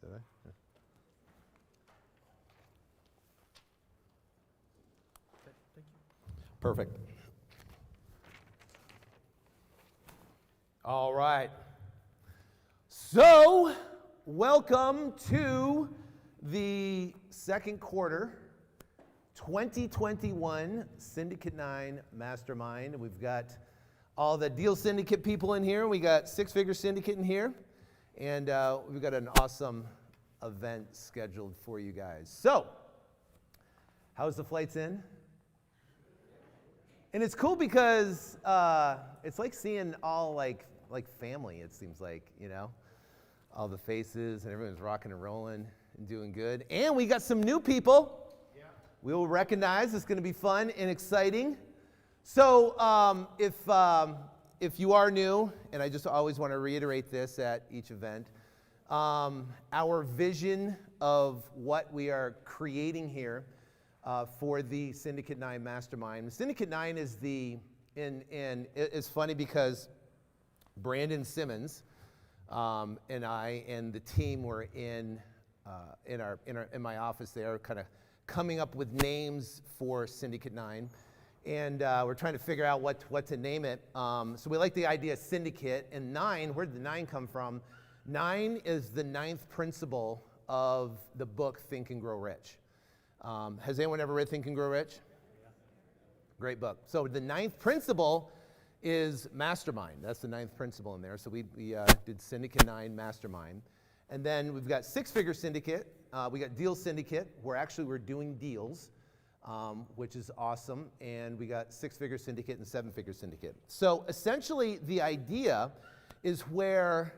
Did I? Yeah. Okay, thank you. Perfect. All right. So, welcome to the second quarter 2021 Syndicate 9 Mastermind. We've got all the Deal Syndicate people in here. We got Six Figure Syndicate in here. And we've got an awesome event scheduled for you guys. So, how's the flights in? And it's cool because it's like seeing all like family, it seems like, you know, all the faces and everyone's rocking and rolling and doing good. And we got some new people. Yeah. We will recognize it's going to be fun and exciting. So if you are new, and I just always want to reiterate this at each event, our vision of what we are creating here for the Syndicate 9 Mastermind. The Syndicate 9 is and it's funny because Brandon Simmons and I and the team were in my office there, kind of coming up with names for Syndicate 9. And we're trying to figure out what to name it. So we like the idea of Syndicate. And 9, where did the 9 come from? 9 is the 9th principle of the book Think and Grow Rich. Has anyone ever read Think and Grow Rich? Great book. So the 9th principle is Mastermind. That's the 9th principle in there. So we did Syndicate 9 Mastermind. And then we've got Six Figure Syndicate. We got Deal Syndicate, where actually we're doing deals. Which is awesome, and we got Six Figure Syndicate and Seven Figure Syndicate. So essentially the idea is where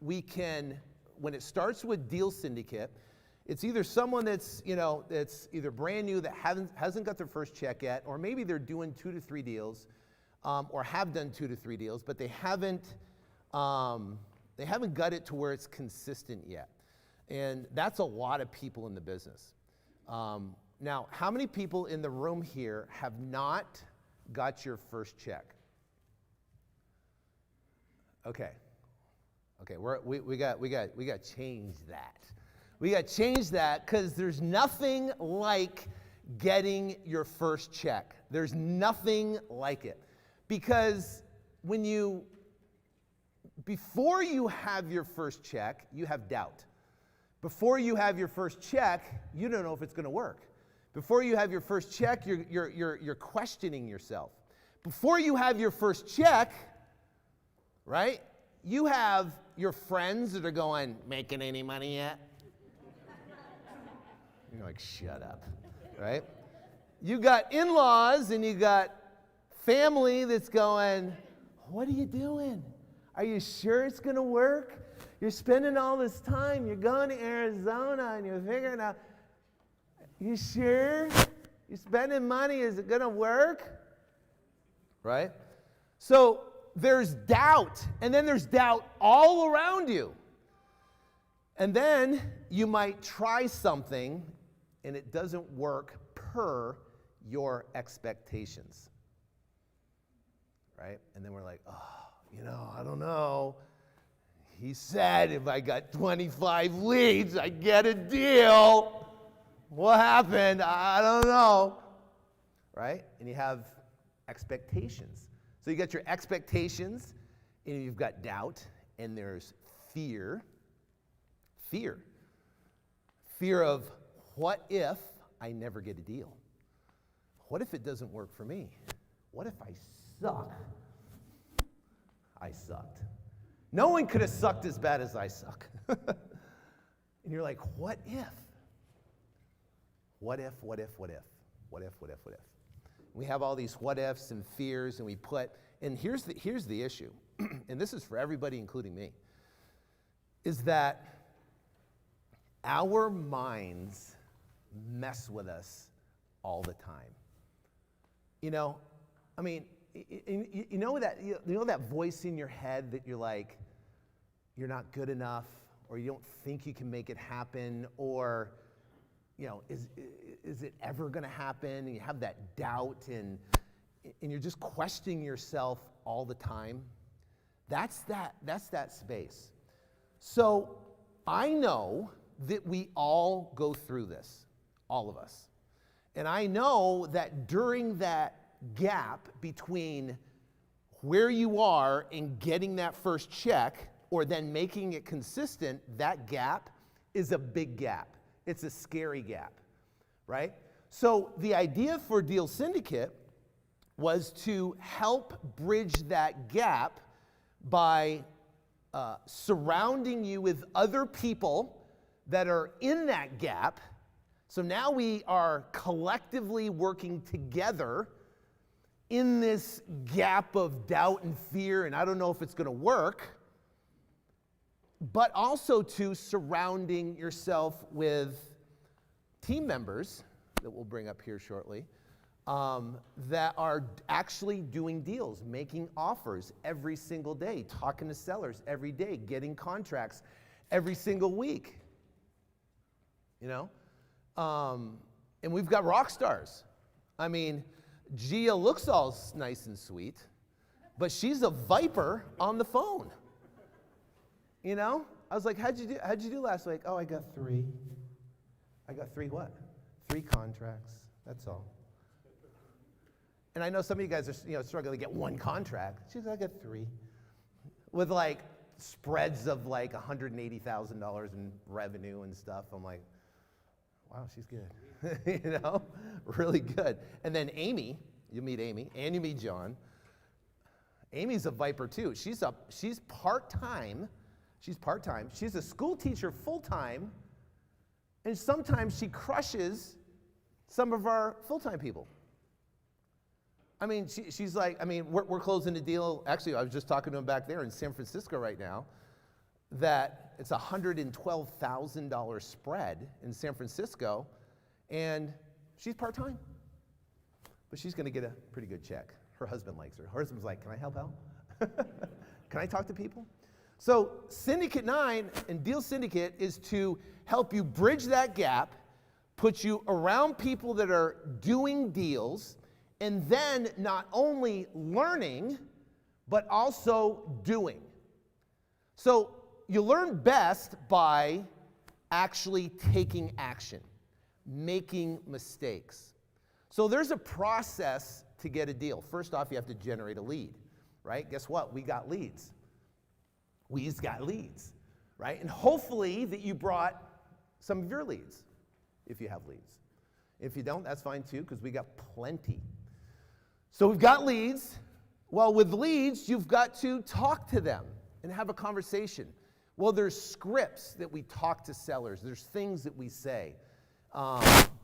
we can, when it starts with Deal Syndicate, it's either someone that's either brand new that hasn't got their first check yet, or maybe they're doing 2 to 3 deals, or have done 2 to 3 deals, but they haven't got it to where it's consistent yet. And that's a lot of people in the business. Now, how many people in the room here have not got your first check? Okay, we got to change that. We got to change that because there's nothing like getting your first check. There's nothing like it, because before you have your first check, you have doubt. Before you have your first check, you don't know if it's going to work. Before you have your first check, you're questioning yourself. Before you have your first check, right, you have your friends that are going, making any money yet? You're like, shut up, right? You got in-laws and you got family that's going, what are you doing? Are you sure it's going to work? You're spending all this time. You're going to Arizona and you're figuring out, you sure? You're spending money. Is it going to work? Right? So there's doubt. And then there's doubt all around you. And then you might try something and it doesn't work per your expectations. Right? And then we're like, oh, I don't know. He said if I got 25 leads, I get a deal. What happened? I don't know. Right? And you have expectations. So you got your expectations, and you've got doubt, and there's fear. Fear. Fear of what if I never get a deal? What if it doesn't work for me? What if I suck? I sucked. No one could have sucked as bad as I suck. And you're like, what if? What if, what if, what if? What if, what if, what if? We have all these what ifs and fears, and and here's the issue, and this is for everybody, including me, is that our minds mess with us all the time. You know that voice in your head that you're like, you're not good enough, or you don't think you can make it happen, or is it ever going to happen? And you have that doubt, and you're just questioning yourself all the time. That's that space. So I know that we all go through this, all of us. And I know that during that gap between where you are and getting that first check or then making it consistent, that gap is a big gap. It's a scary gap, right? So the idea for Deal Syndicate was to help bridge that gap by surrounding you with other people that are in that gap. So now we are collectively working together in this gap of doubt and fear, and I don't know if it's going to work, but also to surrounding yourself with team members that we'll bring up here shortly, that are actually doing deals, making offers every single day, talking to sellers every day, getting contracts every single week. You know? And we've got rock stars. I mean, Gia looks all nice and sweet, but she's a viper on the phone. You know? I was like, how'd you do last week? Oh, I got 3. I got 3 what? 3 contracts. That's all. And I know some of you guys are struggling to get 1 contract. She's like, I got 3. With like spreads of like $180,000 in revenue and stuff. I'm like, wow, she's good. You know, really good. And then Amy, you meet Amy, and you meet John. Amy's a viper too. She's part-time. She's part-time. She's a school teacher full-time. And sometimes she crushes some of our full-time people. I mean, she's like, I mean, we're closing a deal. Actually, I was just talking to him back there in San Francisco right now, that it's a $112,000 spread in San Francisco, and she's part-time. But she's going to get a pretty good check. Her husband likes her. Her husband's like, can I help out? Can I talk to people? So Syndicate 9 and Deal Syndicate is to help you bridge that gap, put you around people that are doing deals, and then not only learning, but also doing. So you learn best by actually taking action, making mistakes. So there's a process to get a deal. First off, you have to generate a lead, right? Guess what? We got leads. We've got leads, right? And hopefully that you brought some of your leads, if you have leads. If you don't, that's fine too, because we got plenty. So we've got leads. Well, with leads, you've got to talk to them and have a conversation. Well, there's scripts that we talk to sellers. There's things that we say.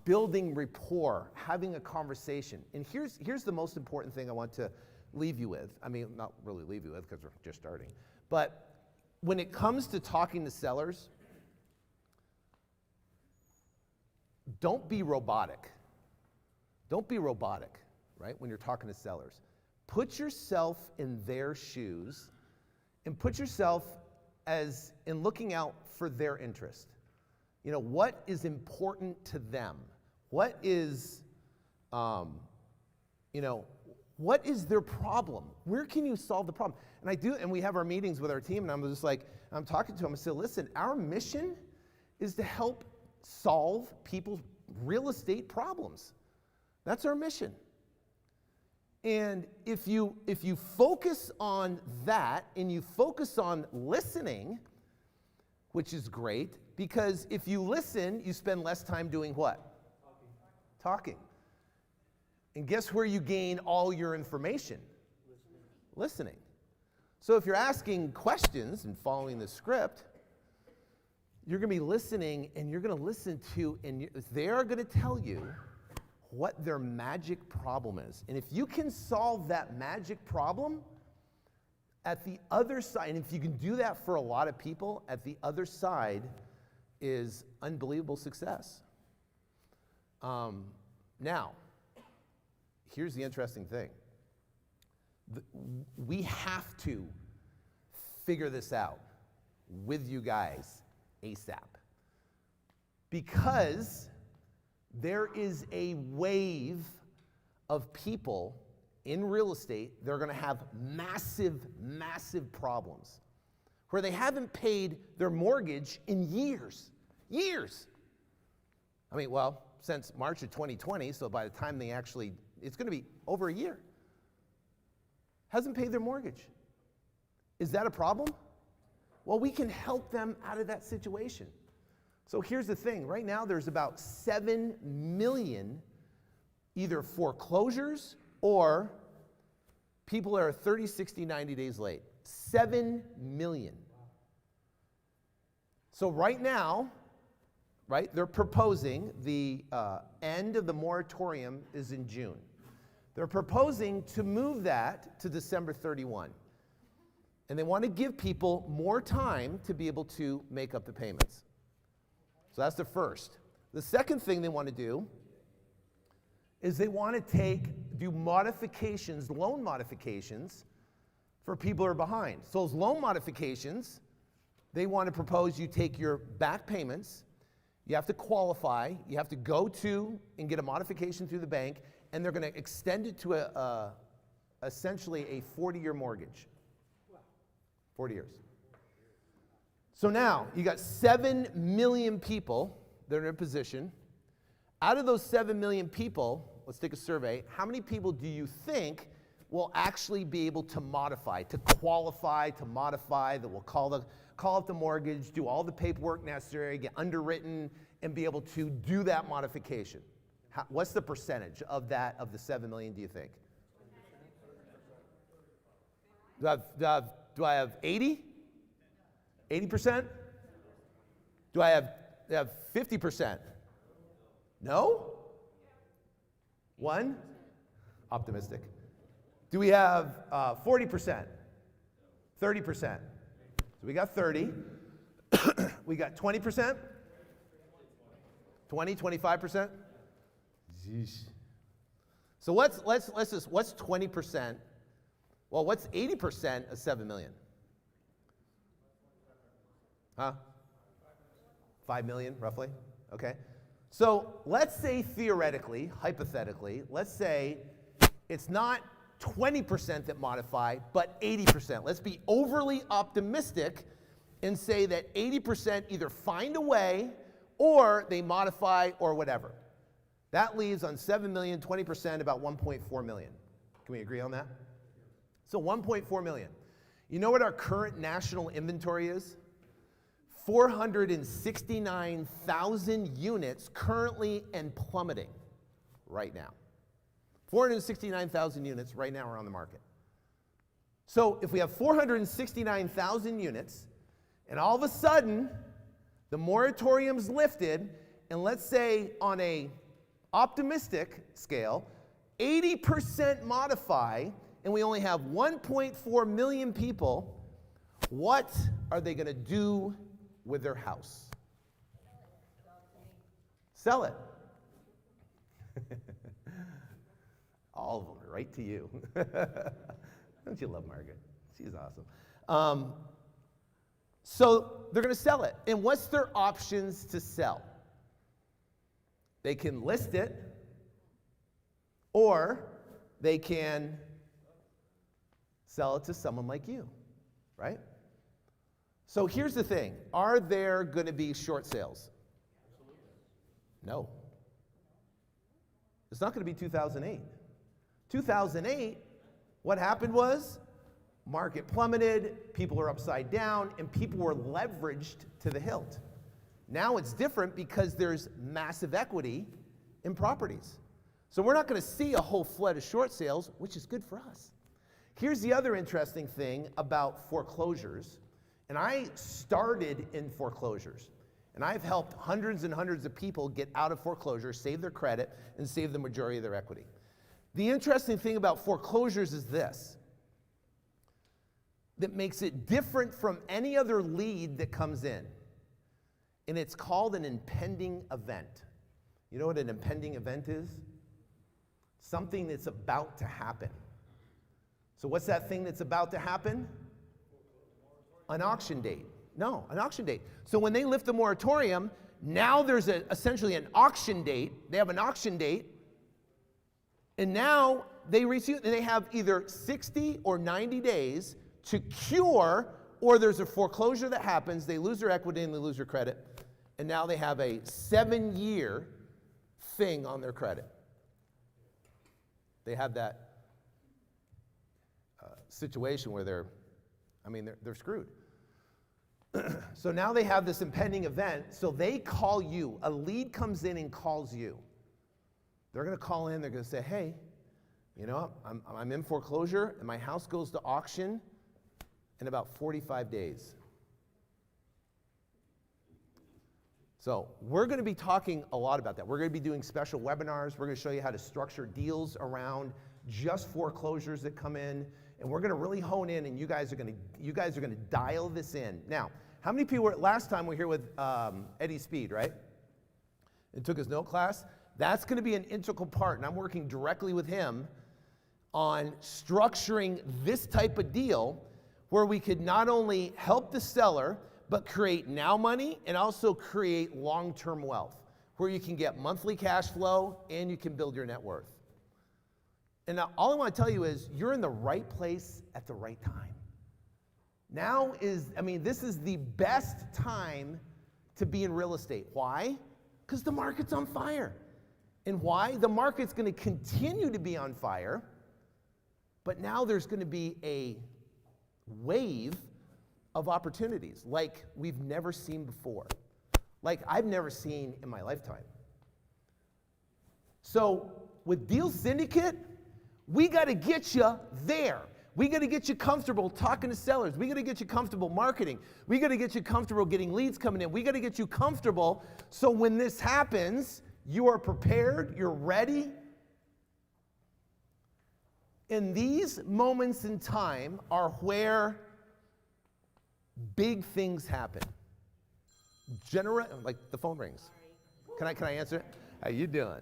Building rapport, having a conversation. And here's the most important thing I want to leave you with. I mean, not really leave you with because we're just starting. But when it comes to talking to sellers, don't be robotic. Don't be robotic, right, when you're talking to sellers. Put yourself in their shoes and put yourself as in looking out for their interest. You know, what is important to them? What is, what is their problem? Where can you solve the problem? And we have our meetings with our team, and I'm just like, I'm talking to them, I said, listen, our mission is to help solve people's real estate problems. That's our mission. And if you focus on that and you focus on listening, which is great, because if you listen, you spend less time doing what? Talking. And guess where you gain all your information? Listening. So if you're asking questions and following the script, you're going to be listening, and you're going to listen to, and they are going to tell you what their magic problem is. And if you can solve that magic problem, at the other side, and if you can do that for a lot of people, at the other side is unbelievable success. Now, here's the interesting thing. We have to figure this out with you guys ASAP. Because there is a wave of people in real estate that are going to have massive, massive problems where they haven't paid their mortgage in years. Years. I mean, well, since March of 2020, so by the time they actually, it's going to be over a year. Hasn't paid their mortgage. Is that a problem? Well, we can help them out of that situation. So here's the thing. Right now, there's about 7 million either foreclosures or people that are 30, 60, 90 days late. 7 million. So right now, right, they're proposing the end of the moratorium is in June. They're proposing to move that to December 31. And they want to give people more time to be able to make up the payments. So that's the first. The second thing they want to do is they want to do modifications, loan modifications for people who are behind. So those loan modifications, they want to propose you take your back payments, you have to qualify, you have to go to and get a modification through the bank, and they're going to extend it to essentially a 40-year mortgage. 40 years. So now, you got 7 million people that are in a position. Out of those 7 million people, let's take a survey, how many people do you think will actually be able to modify, to qualify, to modify, that will call up the mortgage, do all the paperwork necessary, get underwritten, and be able to do that modification? What's the percentage of that, of the 7 million, do you think? Do I have 80? 80%? Do I have 50%? No? 1? Optimistic. Do we have 40%? 30%? So we got 30. We got 20%? 20, 25%? Jeez. So what's 20%? Well, what's 80% of 7 million? Huh? 5 million, roughly? Okay. So let's say theoretically, hypothetically, let's say it's not 20% that modify, but 80%. Let's be overly optimistic and say that 80% either find a way or they modify or whatever. That leaves on 7 million, 20%, about 1.4 million. Can we agree on that? So 1.4 million. You know what our current national inventory is? 469,000 units currently and plummeting right now. 469,000 units right now are on the market. So if we have 469,000 units, and all of a sudden, the moratorium's lifted, and let's say on a optimistic scale, 80% modify, and we only have 1.4 million people, what are they going to do with their house? Sell it. All of them, right to you. Don't you love Margaret? She's awesome. So they're going to sell it. And what's their options to sell? They can list it, or they can sell it to someone like you, right? So here's the thing. Are there going to be short sales? No. It's not going to be 2008. 2008, what happened was market plummeted, people are upside down, and people were leveraged to the hilt. Now it's different because there's massive equity in properties. So we're not going to see a whole flood of short sales, which is good for us. Here's the other interesting thing about foreclosures. And I started in foreclosures. And I've helped hundreds and hundreds of people get out of foreclosure, save their credit, and save the majority of their equity. The interesting thing about foreclosures is this, that makes it different from any other lead that comes in. And it's called an impending event. You know what an impending event is? Something that's about to happen. So what's that thing that's about to happen? An auction date. No, an auction date. So when they lift the moratorium, now there's essentially an auction date. They have an auction date. And now they have either 60 or 90 days to cure or there's a foreclosure that happens, they lose their equity and they lose their credit, and now they have a 7-year thing on their credit. They have that situation where they're screwed. So now they have this impending event, so they call you. A lead comes in and calls you. They're going to call in, they're going to say, hey, you know, I'm in foreclosure and my house goes to auction in about 45 days. So we're going to be talking a lot about that. We're going to be doing special webinars. We're going to show you how to structure deals around just foreclosures that come in, and we're going to really hone in, and you guys are going to dial this in. Now, how many people were last time we were here with Eddie Speed, right? And took his note class. That's going to be an integral part, and I'm working directly with him on structuring this type of deal where we could not only help the seller, but create now money and also create long-term wealth, where you can get monthly cash flow and you can build your net worth. And now all I want to tell you is you're in the right place at the right time. This is the best time to be in real estate. Why? Because the market's on fire. And why? The market's going to continue to be on fire, but now there's going to be a wave of opportunities like we've never seen before, like I've never seen in my lifetime. So with Deal Syndicate, we got to get you there. We got to get you comfortable talking to sellers. We got to get you comfortable marketing. We got to get you comfortable getting leads coming in. We got to get you comfortable so when this happens, you are prepared, you're ready. And these moments in time are where big things happen. Like the phone rings. Can I answer it? How you doing?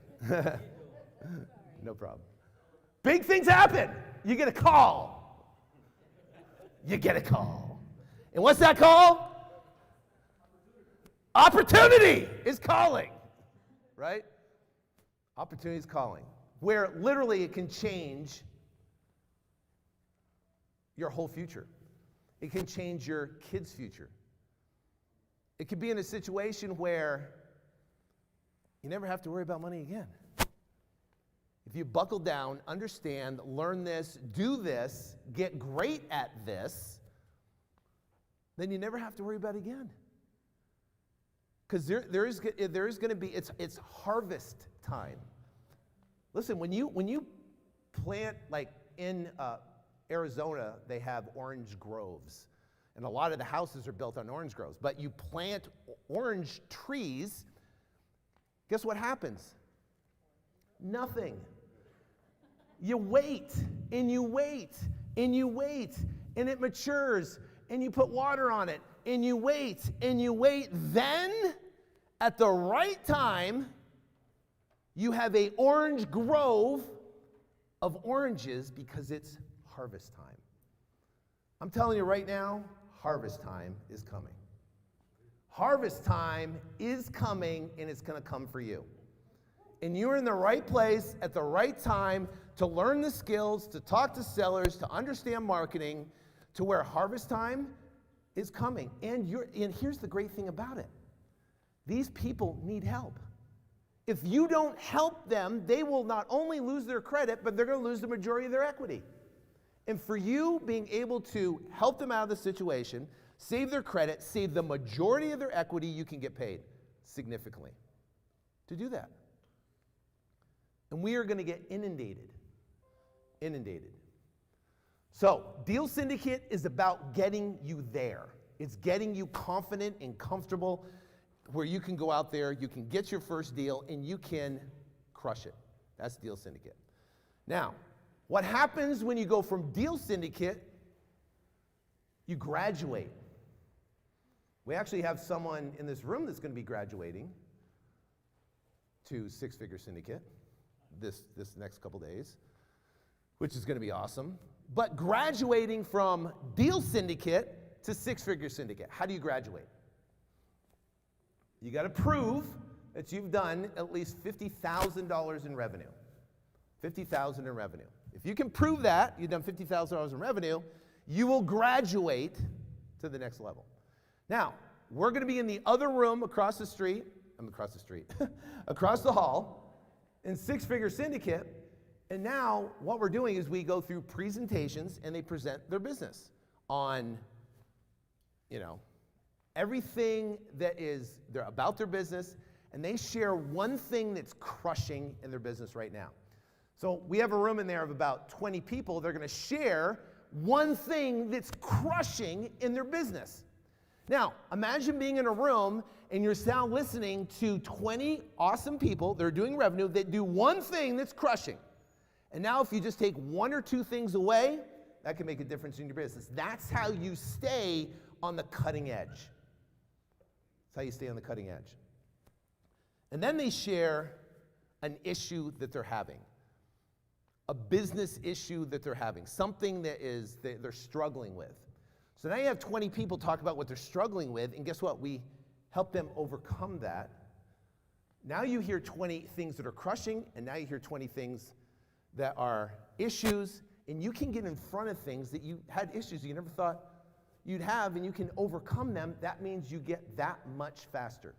No problem. Big things happen. You get a call. You get a call. And what's that call? Opportunity is calling. Right? Opportunity is calling. Where literally it can change your whole future. It can change your kids' future. It could be in a situation where you never have to worry about money again. If you buckle down, understand, learn this, do this, get great at this, then you never have to worry about it again. Because there is going to be, it's harvest time. Listen, when you plant, like in Arizona, they have orange groves. And a lot of the houses are built on orange groves. But you plant orange trees, guess what happens? Nothing. You wait, and you wait, and you wait, and it matures, and you put water on it, and you wait, and you wait. Then, at the right time, you have an orange grove of oranges because it's harvest time. I'm telling you right now, harvest time is coming. Harvest time is coming, and it's going to come for you. And you're in the right place at the right time to learn the skills, to talk to sellers, to understand marketing, to where harvest time is coming. And here's the great thing about it. These people need help. If you don't help them, they will not only lose their credit, but they're going to lose the majority of their equity. And for you being able to help them out of the situation, save their credit, save the majority of their equity, you can get paid significantly to do that. And we are going to get inundated. Inundated. So, Deal Syndicate is about getting you there. It's getting you confident and comfortable where you can go out there, you can get your first deal, and you can crush it. That's Deal Syndicate. Now, what happens when you go from Deal Syndicate? You graduate. We actually have someone in this room that's going to be graduating to Six-Figure Syndicate this next couple days, which is going to be awesome. But graduating from Deal Syndicate to Six-Figure Syndicate, how do you graduate? You got to prove that you've done at least $50,000 in revenue. $50,000 in revenue. If you can prove that you've done $50,000 in revenue, you will graduate to the next level. Now, we're going to be in the other room across the hall in Six Figure Syndicate. And now what we're doing is we go through presentations and they present their business on, everything that is about their business, and they share one thing that's crushing in their business right now. So we have a room in there of about 20 people. They're going to share one thing that's crushing in their business. Now, imagine being in a room and you're now listening to 20 awesome people that are doing revenue that do one thing that's crushing. And now if you just take one or two things away, that can make a difference in your business. That's how you stay on the cutting edge. That's how you stay on the cutting edge. And then they share an issue that they're having, a business issue that they're having, something that they're struggling with. So now you have 20 people talk about what they're struggling with, and guess what? We help them overcome that. Now you hear 20 things that are crushing, and now you hear 20 things that are issues, and you can get in front of things that you had issues you never thought you'd have, and you can overcome them. That means you get that much faster.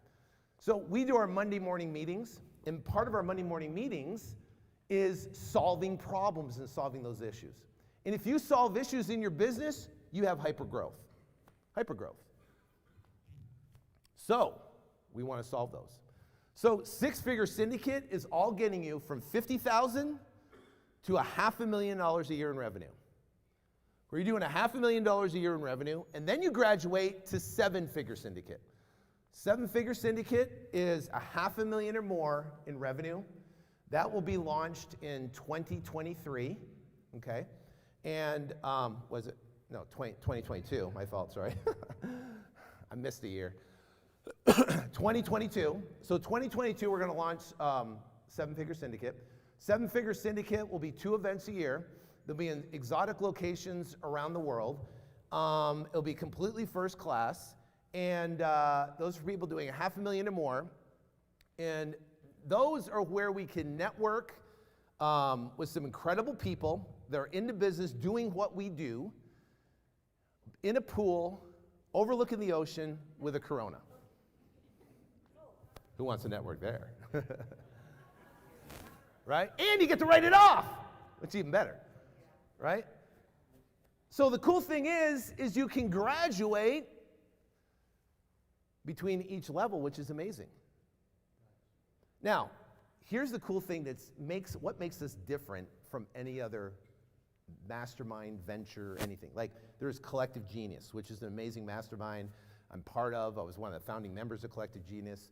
So we do our Monday morning meetings, and part of our Monday morning meetings is solving problems and solving those issues. And if you solve issues in your business, you have hypergrowth. Hypergrowth. So we want to solve those. So Six Figure Syndicate is all getting you from $50,000 to $500,000 a year in revenue. Where you're doing $500,000 a year in revenue, and then you graduate to Seven Figure Syndicate. Seven Figure Syndicate is $500,000 or more in revenue. That will be launched in 2023, okay? And was it? No, 2022, my fault, sorry. I missed a year. 2022. So 2022, we're gonna launch Seven Figure Syndicate. Seven Figure Syndicate will be 2 events a year. They'll be in exotic locations around the world. It'll be completely first class. And those are people doing $500,000 or more. And those are where we can network with some incredible people that are into business doing what we do in a pool overlooking the ocean with a Corona. Who wants to network there? Right? And you get to write it off, which is even better, right? So the cool thing is you can graduate between each level, which is amazing. Now, here's the cool thing what makes us different from any other mastermind, venture, anything. Like, there's Collective Genius, which is an amazing mastermind I'm part of. I was one of the founding members of Collective Genius.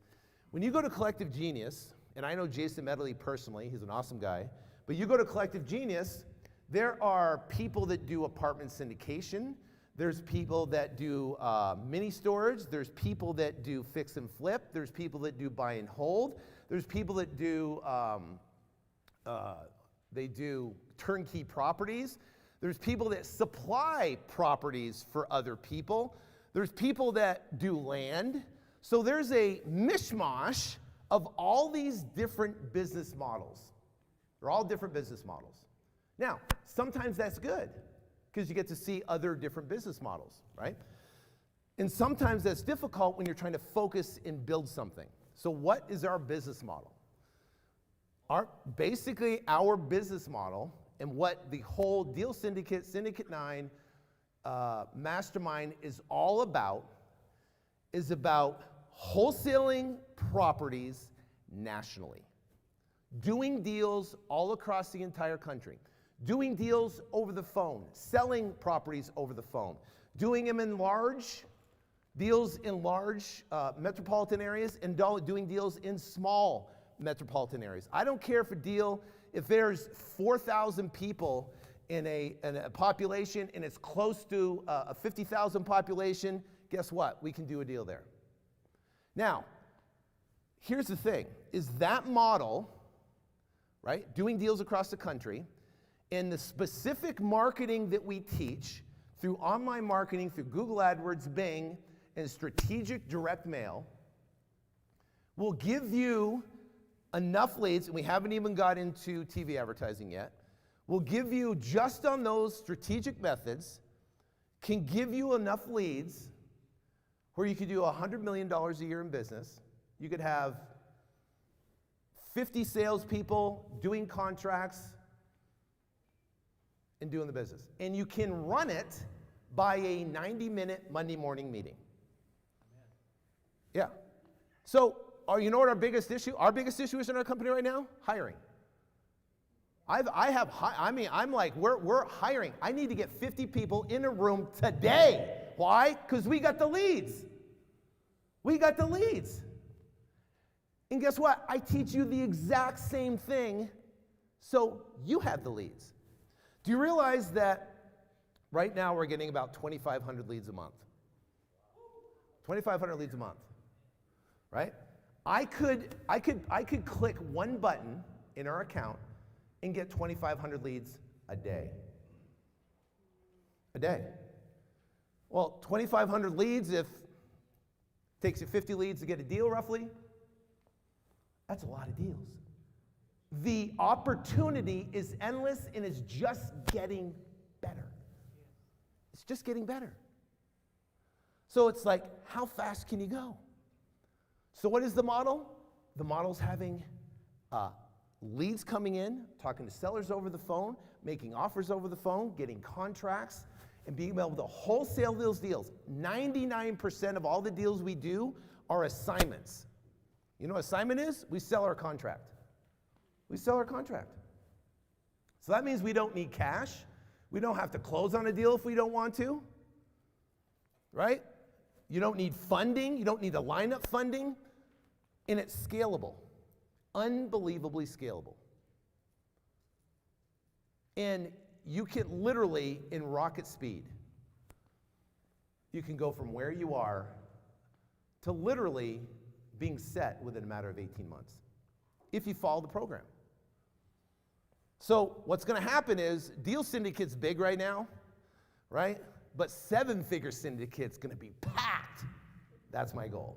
When you go to Collective Genius, and I know Jason Medley personally, he's an awesome guy, but you go to Collective Genius, there are people that do apartment syndication. There's people that do mini storage. There's people that do fix and flip. There's people that do buy and hold. There's people that do turnkey properties. There's people that supply properties for other people. There's people that do land. So there's a mishmash of all these different business models. They're all different business models. Now, sometimes that's good because you get to see other different business models, right? And sometimes that's difficult when you're trying to focus and build something. So what is our business model? Basically, our business model and what the whole Deal Syndicate, Syndicate 9, Mastermind is all about is about wholesaling properties nationally. Doing deals all across the entire country. Doing deals over the phone. Selling properties over the phone. Doing them in large deals in large metropolitan areas and doing deals in small metropolitan areas. I don't care if there's 4,000 people in a population and it's close to a 50,000 population, guess what? We can do a deal there. Now, here's the thing, is that model, right, doing deals across the country, and the specific marketing that we teach through online marketing, through Google AdWords, Bing, and strategic direct mail, will give you enough leads, and we haven't even got into TV advertising yet, will give you, just on those strategic methods, can give you enough leads where you could do $100 million a year in business. You could have 50 salespeople doing contracts and doing the business. And you can run it by a 90-minute Monday morning meeting. Yeah. So, you know what our biggest issue? Our biggest issue is in our company right now? Hiring. I'm like, we're hiring. I need to get 50 people in a room today. Why? Because we got the leads. We got the leads. And guess what? I teach you the exact same thing, so you have the leads. Do you realize that right now we're getting about 2,500 leads a month? 2,500 leads a month, right? I could click one button in our account and get 2,500 leads a day. A day. Well, 2,500 leads, if it takes you 50 leads to get a deal roughly, that's a lot of deals. The opportunity is endless and it's just getting better. It's just getting better. So it's like, how fast can you go? So what is the model? The model's having leads coming in, talking to sellers over the phone, making offers over the phone, getting contracts, and being able to wholesale those deals. 99% of all the deals we do are assignments. You know what assignment is? We sell our contract. We sell our contract. So that means we don't need cash. We don't have to close on a deal if we don't want to, right? You don't need funding. You don't need to line up funding. And it's scalable, unbelievably scalable. And you can literally, in rocket speed, you can go from where you are to literally being set within a matter of 18 months, if you follow the program. So what's going to happen is, Deal Syndicate's big right now, right? But 7-figure Syndicate's going to be packed. That's my goal.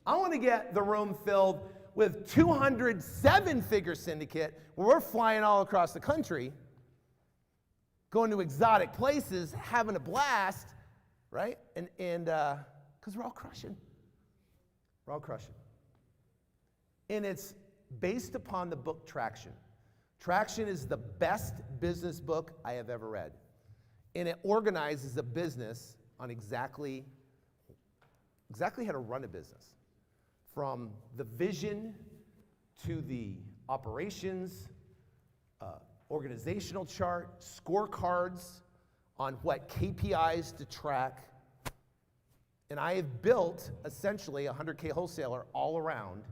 I want to get the room filled with 200 7-figure Syndicate, where we're flying all across the country, going to exotic places, having a blast, right? And because we're all crushing. We're all crushing. And it's based upon the book Traction. Traction is the best business book I have ever read. And it organizes a business on exactly how to run a business. From the vision to the operations, organizational chart, scorecards on what KPIs to track. And I have built essentially a 100K wholesaler all around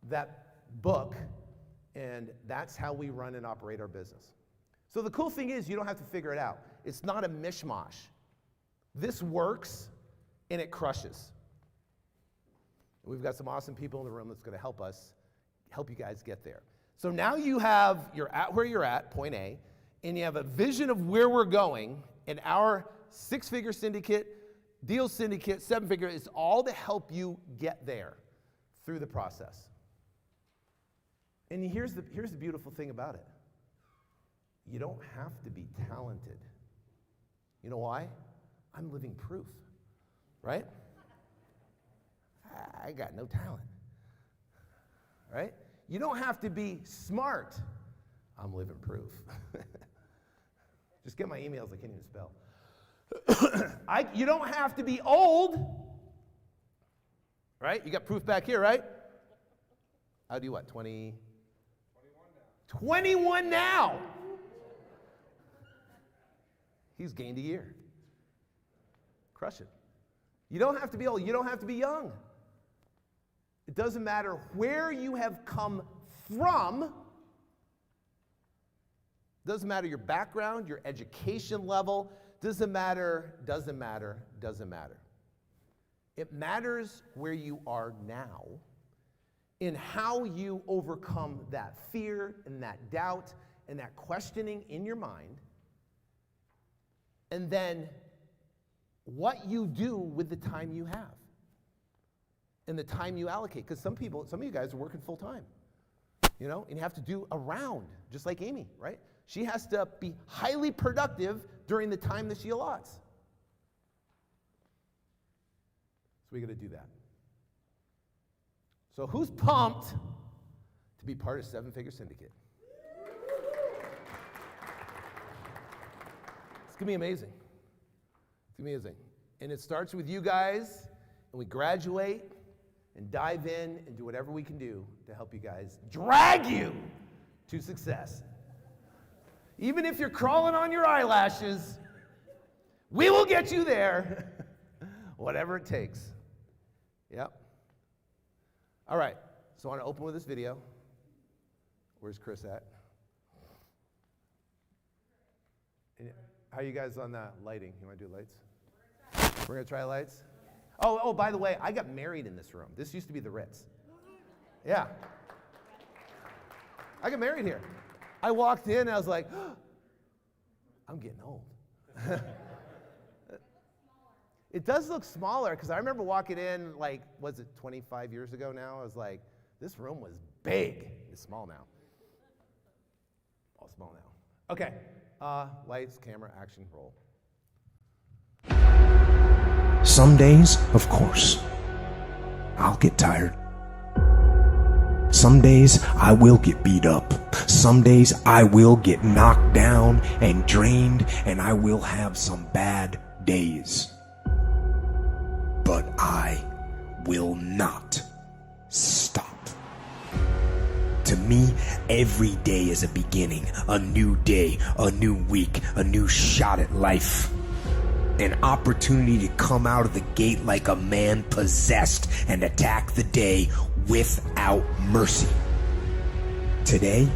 that book, and that's how we run and operate our business. So the cool thing is, you don't have to figure it out. It's not a mishmash. This works and it crushes. We've got some awesome people in the room that's going to help you guys get there. So now you're at where you're at, point A, and you have a vision of where we're going, and our 6-figure syndicate, Deal Syndicate, 7-figure is all to help you get there through the process. And here's the beautiful thing about it. You don't have to be talented. You know why? I'm living proof, right? I got no talent, right? You don't have to be smart. I'm living proof. Just get my emails, I can't even spell. You don't have to be old, right? You got proof back here, right? I'll do what, 21 now. 21 now! He's gained a year. Crush it. You don't have to be old, you don't have to be young. It doesn't matter where you have come from. Doesn't matter your background, your education level. Doesn't matter. It matters where you are now and how you overcome that fear and that doubt and that questioning in your mind. And then what you do with the time you have. And the time you allocate, because some of you guys are working full time, and you have to do around, just like Amy, right? She has to be highly productive during the time that she allots. So we got to do that. So who's pumped to be part of 7-Figure Syndicate? It's going to be amazing. It's going to be amazing. And it starts with you guys, and we graduate and dive in and do whatever we can do to help you guys drag you to success. Even if you're crawling on your eyelashes, we will get you there, whatever it takes. Yep. All right, so I want to open with this video. Where's Chris at? And how are you guys on that lighting? You want to do lights? We're going to try lights? Oh, by the way, I got married in this room. This used to be the Ritz. Yeah. I got married here. I walked in, and I was like, oh, I'm getting old. It does look smaller, because I remember walking in, like, was it 25 years ago now? I was like, this room was big. It's small now. Oh, small now. Okay. Lights, camera, action, roll. Some days, of course, I'll get tired. Some days I will get beat up. Some days I will get knocked down and drained, and I will have some bad days. But I will not stop. To me, every day is a beginning, a new day, a new week, a new shot at life. An opportunity to come out of the gate like a man possessed and attack the day without mercy. Today,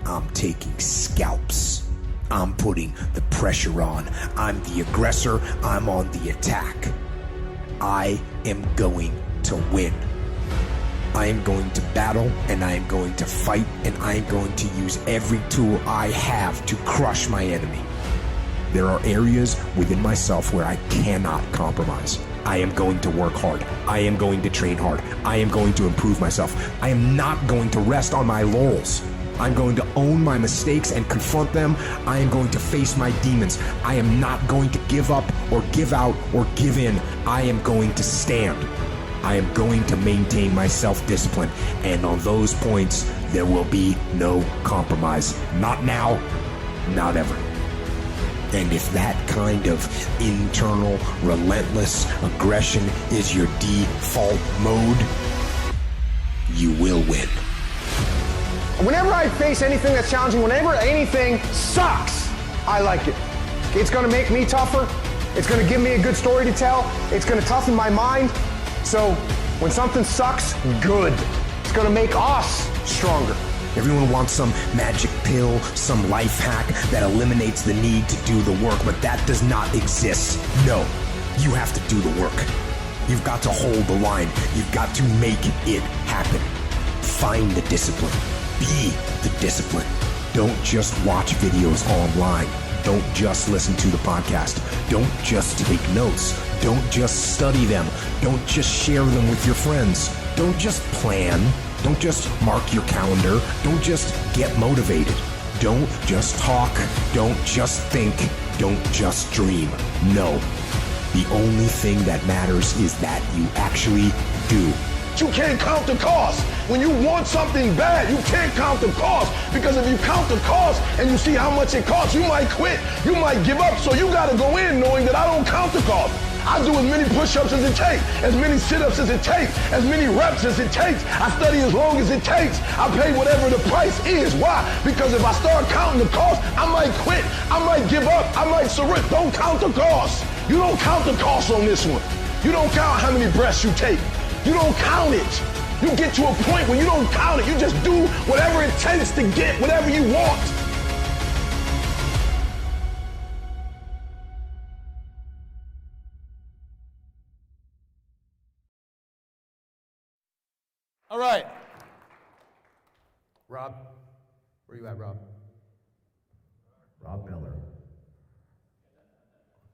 I'm taking scalps. I'm putting the pressure on. I'm the aggressor. I'm on the attack. I am going to win. I am going to battle, and I am going to fight, and I am going to use every tool I have to crush my enemy. There are areas within myself where I cannot compromise. I am going to work hard. I am going to train hard. I am going to improve myself. I am not going to rest on my laurels. I'm going to own my mistakes and confront them. I am going to face my demons. I am not going to give up or give out or give in. I am going to stand. I am going to maintain my self-discipline. And on those points, there will be no compromise. Not now, not ever. And if that kind of internal, relentless aggression is your default mode, you will win. Whenever I face anything that's challenging, whenever anything sucks, I like it. It's gonna make me tougher. It's gonna give me a good story to tell. It's gonna toughen my mind. So when something sucks, good. It's gonna make us stronger. Everyone wants some magic pill, some life hack that eliminates the need to do the work, but that does not exist. No, you have to do the work. You've got to hold the line. You've got to make it happen. Find the discipline. Be the discipline. Don't just watch videos online. Don't just listen to the podcast. Don't just take notes. Don't just study them. Don't just share them with your friends. Don't just plan. Don't just mark your calendar. Don't just get motivated. Don't just talk. Don't just think. Don't just dream. No. The only thing that matters is that you actually do. You can't count the cost. When you want something bad, you can't count the cost. Because if you count the cost and you see how much it costs, you might quit. You might give up. So you got to go in knowing that I don't count the cost. I do as many push-ups as it takes, as many sit-ups as it takes, as many reps as it takes. I study as long as it takes. I pay whatever the price is. Why? Because if I start counting the cost, I might quit. I might give up. I might surrender. Don't count the cost. You don't count the cost on this one. You don't count how many breaths you take. You don't count it. You get to a point where you don't count it. You just do whatever it takes to get whatever you want. All right. Rob, where you at, Rob? Rob Miller.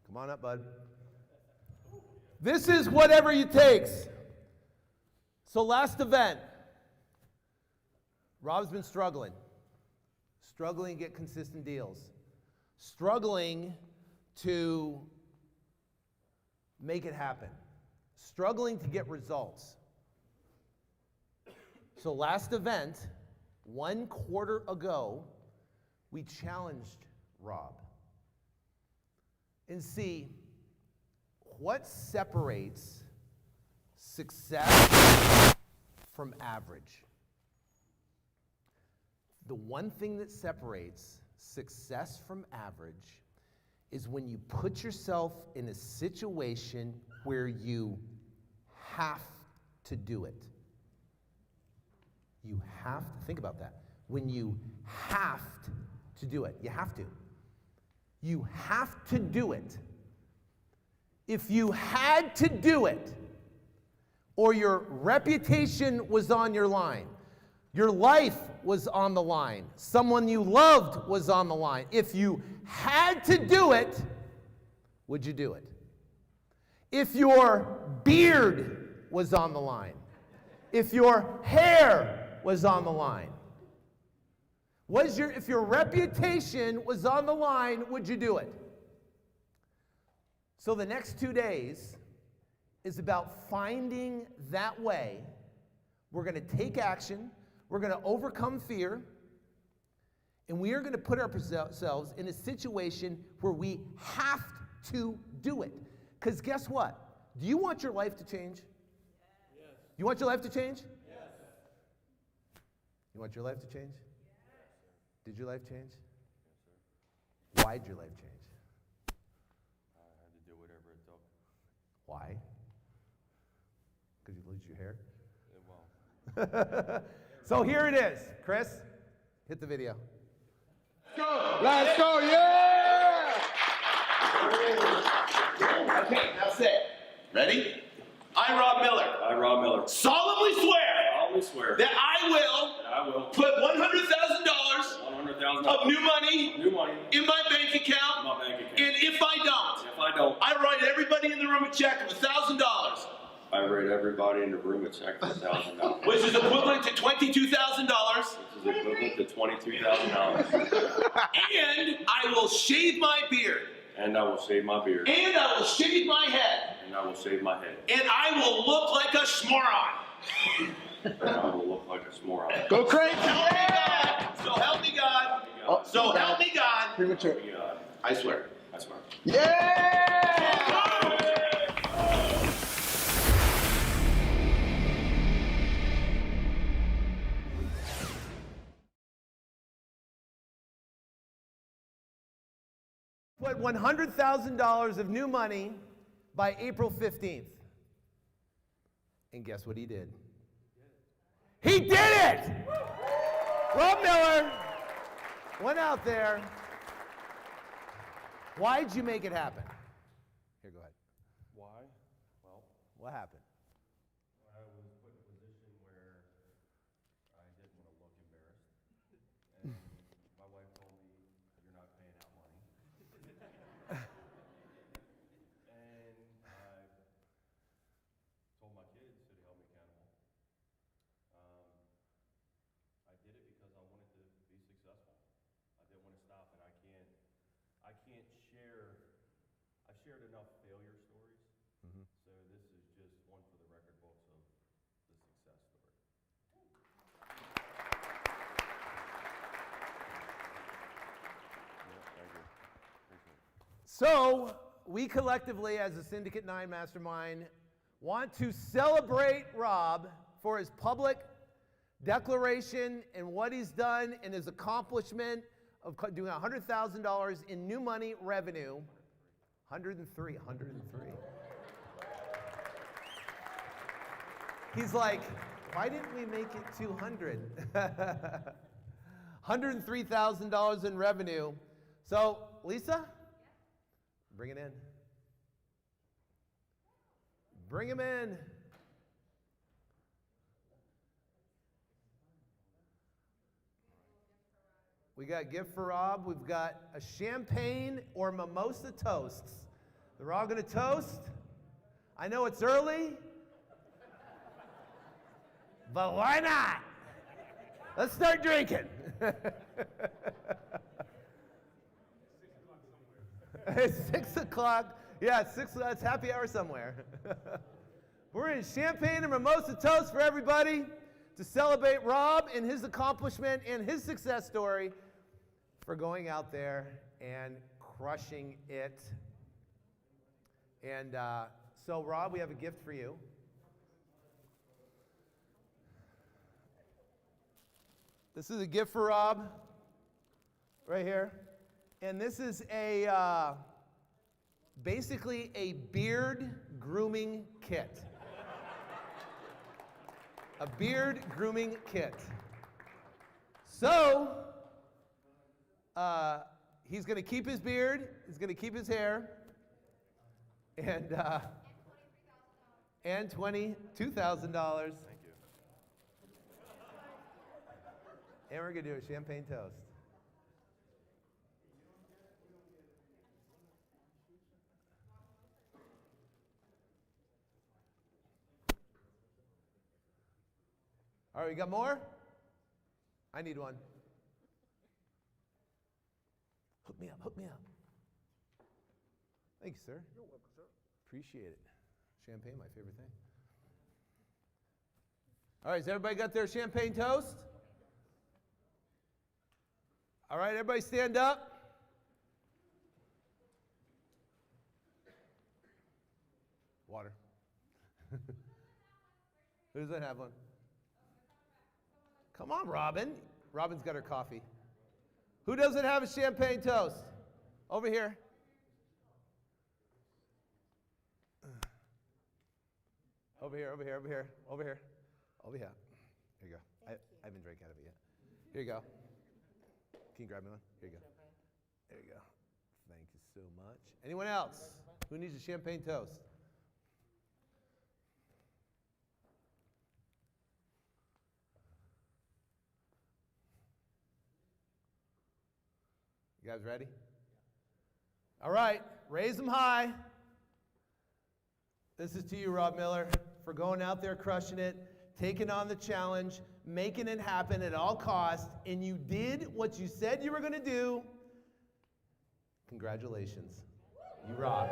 Come on up, bud. This is whatever it takes. So last event, Rob's been struggling to get consistent deals, struggling to make it happen, struggling to get results. So last event, 1 quarter ago, we challenged Rob. And see, what separates success from average? The one thing that separates success from average is when you put yourself in a situation where you have to do it. You have to think about that. When you have to do it, you have to. You have to do it. If you had to do it, or your reputation was on your line, your life was on the line, someone you loved was on the line, if you had to do it, would you do it? If your beard was on the line, if your hair was on the line, if your reputation was on the line, would you do it? So the next 2 days is about finding that way. We're going to take action. We're going to overcome fear. And we are going to put ourselves in a situation where we have to do it. Because guess what? Do you want your life to change? Yes. You want your life to change? Yes. You want your life to change? Did your life change? Yes, sir. Why did your life change? I had to do whatever it took. Why? Because you lose your hair? Well. So here it is. Chris, hit the video. Go! Let's go! Yeah! Okay, now say it. Ready? I, Rob Miller, I, Rob Miller, solemnly swear that I will put $100,000 of new money in my bank account. And if I don't, I write everybody in the room a check of $1,000. I write everybody in the room a check for $1,000. Which is equivalent to $22,000. Which is equivalent to $22,000. And I will shave my beard. And I will shave my beard. And I will shave my head. And I will shave my head. And I will look like a schmoron. And I will look like a schmoron. Go crazy! Help me God. So help me God. So help me God. Premature. I swear. I swear. Yeah! Put $100,000 of new money by April 15th. And guess what he did? He did it! Rob Miller went out there. Why'd you make it happen? Here, go ahead. Why? Well, What happened? I was put in a position where I didn't want to look embarrassed. And my wife told me, you're not paying out money. And I told my kids to help me accountable. I did it because I wanted to be successful. I didn't want to stop, and I can't share. I've shared enough failure stories, so this is just one for the record books of the success story. Yeah, thank you. Appreciate it. So, we collectively, as a Syndicate 9 Mastermind, want to celebrate Rob for his public declaration and what he's done and his accomplishment of doing $100,000 in new money revenue. 103. He's like, why didn't we make it 200? $103,000 in revenue. So, Lisa, bring it in. Bring him in. We got gift for Rob. We've got a champagne or mimosa toasts. They're all going to toast. I know it's early, but why not? Let's start drinking. It's 6 o'clock. Yeah, it's 6 o'clock. It's happy hour somewhere. We're in champagne and mimosa toast for everybody to celebrate Rob and his accomplishment and his success story for going out there and crushing it. And so, Rob, we have a gift for you. This is a gift for Rob, right here. And this is a basically a beard grooming kit. A beard grooming kit. So, he's going to keep his beard, he's going to keep his hair, and $22,000. Thank you. And we're going to do a champagne toast. All right, we got more? I need one. Hook me up, hook me up. Thank you, sir. You're welcome, sir. Appreciate it. Champagne, my favorite thing. All right, has everybody got their champagne toast? All right, everybody stand up. Water. Who doesn't have one? Come on, Robin. Robin's got her coffee. Who doesn't have a champagne toast? Over here. Over here, over here, over here, over here. Over here. Here you go. I haven't drank out of it yet. Here you go. Can you grab me one? Here you go. There you go. Thank you so much. Anyone else? Who needs a champagne toast? You guys ready? All right, raise them high. This is to you, Rob Miller, for going out there crushing it, taking on the challenge, making it happen at all costs, and you did what you said you were going to do. Congratulations. You rock.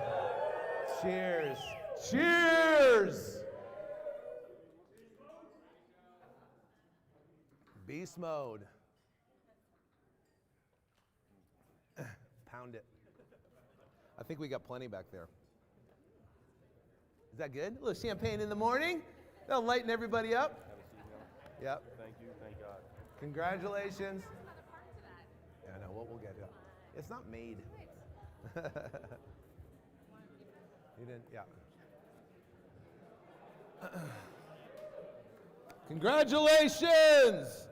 Cheers. Cheers. Beast mode. Pound it. I think we got plenty back there. Is that good? A little champagne in the morning. That'll lighten everybody up. Have a seat now. Yep. Thank you. Thank God. Congratulations. Yeah, I know. We'll get it. It's not made. You didn't, yeah. Congratulations.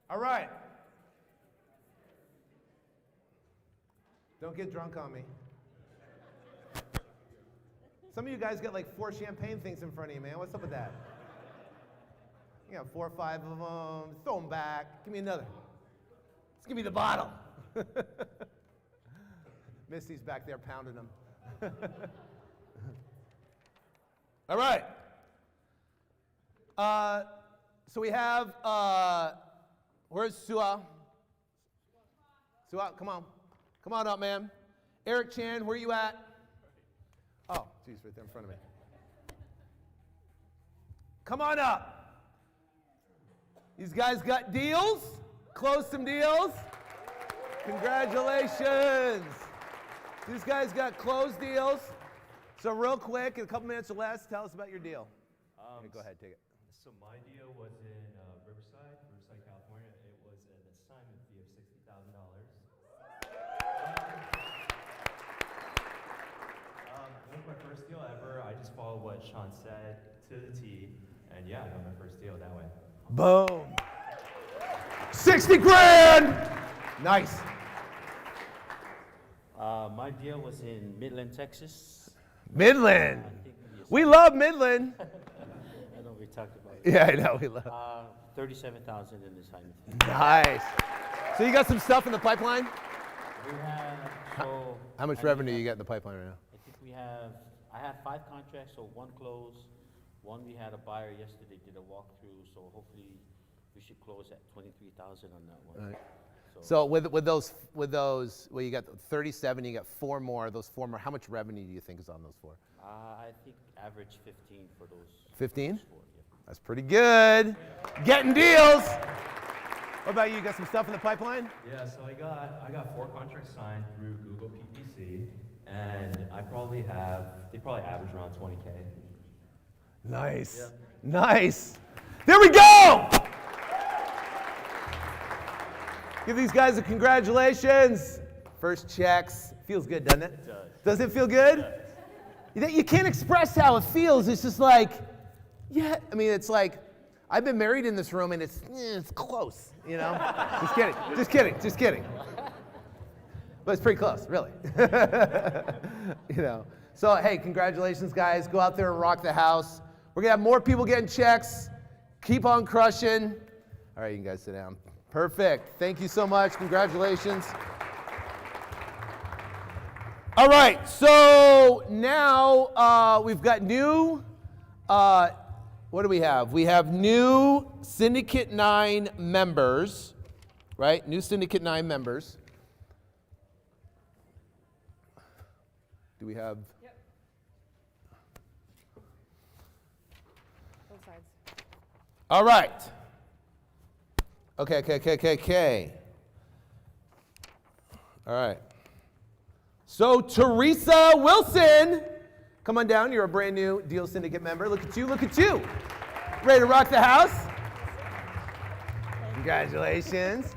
All right. Don't get drunk on me. Some of you guys got like 4 champagne things in front of you, man. What's up with that? You got 4 or 5 of them. Throw them back. Give me another. Just give me the bottle. Misty's back there pounding them. All right. So we have, where's Sua? Sua, come on. Come on up, man. Eric Chan, where you at? Oh, geez, right there in front of me. Come on up. These guys got deals. Closed some deals. Congratulations. These guys got closed deals. So real quick, in a couple minutes or less, tell us about your deal. Okay, go ahead, take it. So my deal was in Riverside, California. It was an assignment fee of $60,000. It was my first deal ever. I just followed what Sean said to the T, and yeah, I got my first deal that way. Boom. 60 grand. Nice. My deal was in Midland, Texas. Midland. We love Midland. I know we talked about it. Yeah, I know we love. $37,000 in the assignment fee. Nice. So you got some stuff in the pipeline? We have, so. How much revenue you got in the pipeline right now? I think I have 5 contracts, so 1 closed. 1 we had a buyer yesterday, did a walkthrough, so hopefully we should close at 23,000 on that one. All right. So with those, well, you got 37, you got 4 more. Those 4 more, how much revenue do you think is on those 4? I think average 15 for those. 15? those 4, yeah. That's pretty good. Getting deals. What about you? Got some stuff in the pipeline? Yeah, so I got 4 contracts signed through Google PPC, and they probably average around 20K. Nice. Yeah. Nice. There we go. Give these guys a congratulations. First checks. Feels good, doesn't it? It does. Does it feel good? You can't express how it feels. It's just like, yeah. I mean, it's like, I've been married in this room, and it's close, you know? Just kidding. Just kidding. Just kidding. But it's pretty close, really. You know. So, hey, congratulations, guys. Go out there and rock the house. We're going to have more people getting checks. Keep on crushing. All right, you guys sit down. Perfect. Thank you so much. Congratulations. All right, so now we've got new, what do we have? We have new Syndicate 9 members, right? New Syndicate 9 members. Do we have? Yep. Both sides. All right. Okay. All right. So Teresa Wilson, come on down. You're a brand new Deal Syndicate member. Look at you. Look at you. Ready to rock the house? Congratulations.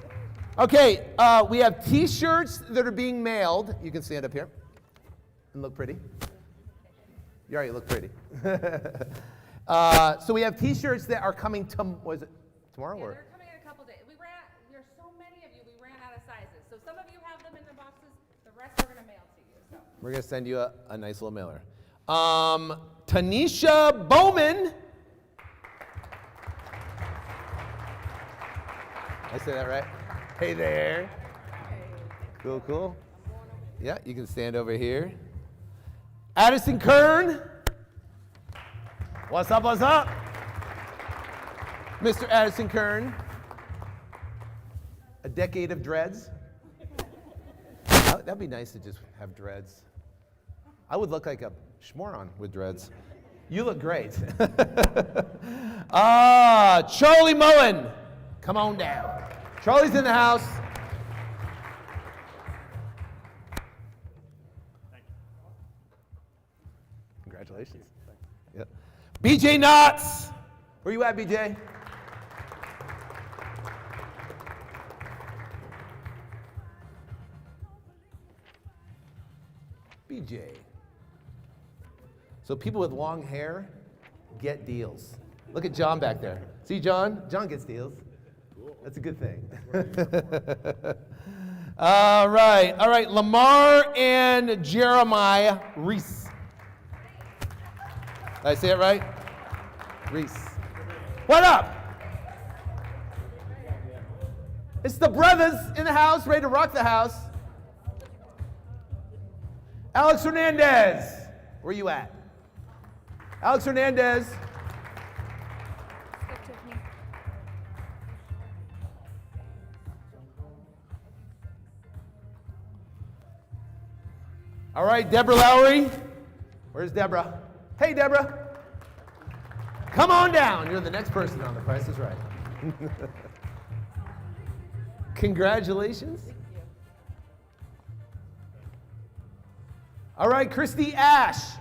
Okay, we have T-shirts that are being mailed. You can stand up here and look pretty. You already look pretty. So we have T-shirts that are coming was it tomorrow Yeah, or? they're coming in a couple days. There's so many of you, we ran out of sizes. So some of you have them in the boxes, the rest we're gonna mail to you, so. We're going to send you a nice little mailer. Tanisha Bowman. I say that right? Hey there. Cool. Yeah, you can stand over here. Addison Kern. What's up? Mr. Addison Kern. A decade of dreads. That'd be nice to just have dreads. I would look like a schmoron with dreads. You look great. Charlie Mullen, come on down. Charlie's in the house. Congratulations. Yep. BJ Knotts. Where you at, BJ? BJ. So people with long hair get deals. Look at John back there. See John? John gets deals. That's a good thing. All right. Lamar and Jeremiah Reese. Did I say it right? Reese. What up? It's the brothers in the house, ready to rock the house. Alex Hernandez. Where you at? Alex Hernandez. Stick to me. All right, Deborah Lowry. Where's Deborah? Hey, Deborah. Come on down. You're the next person on The Price is Right. Congratulations. Thank you. All right, Christy Ash.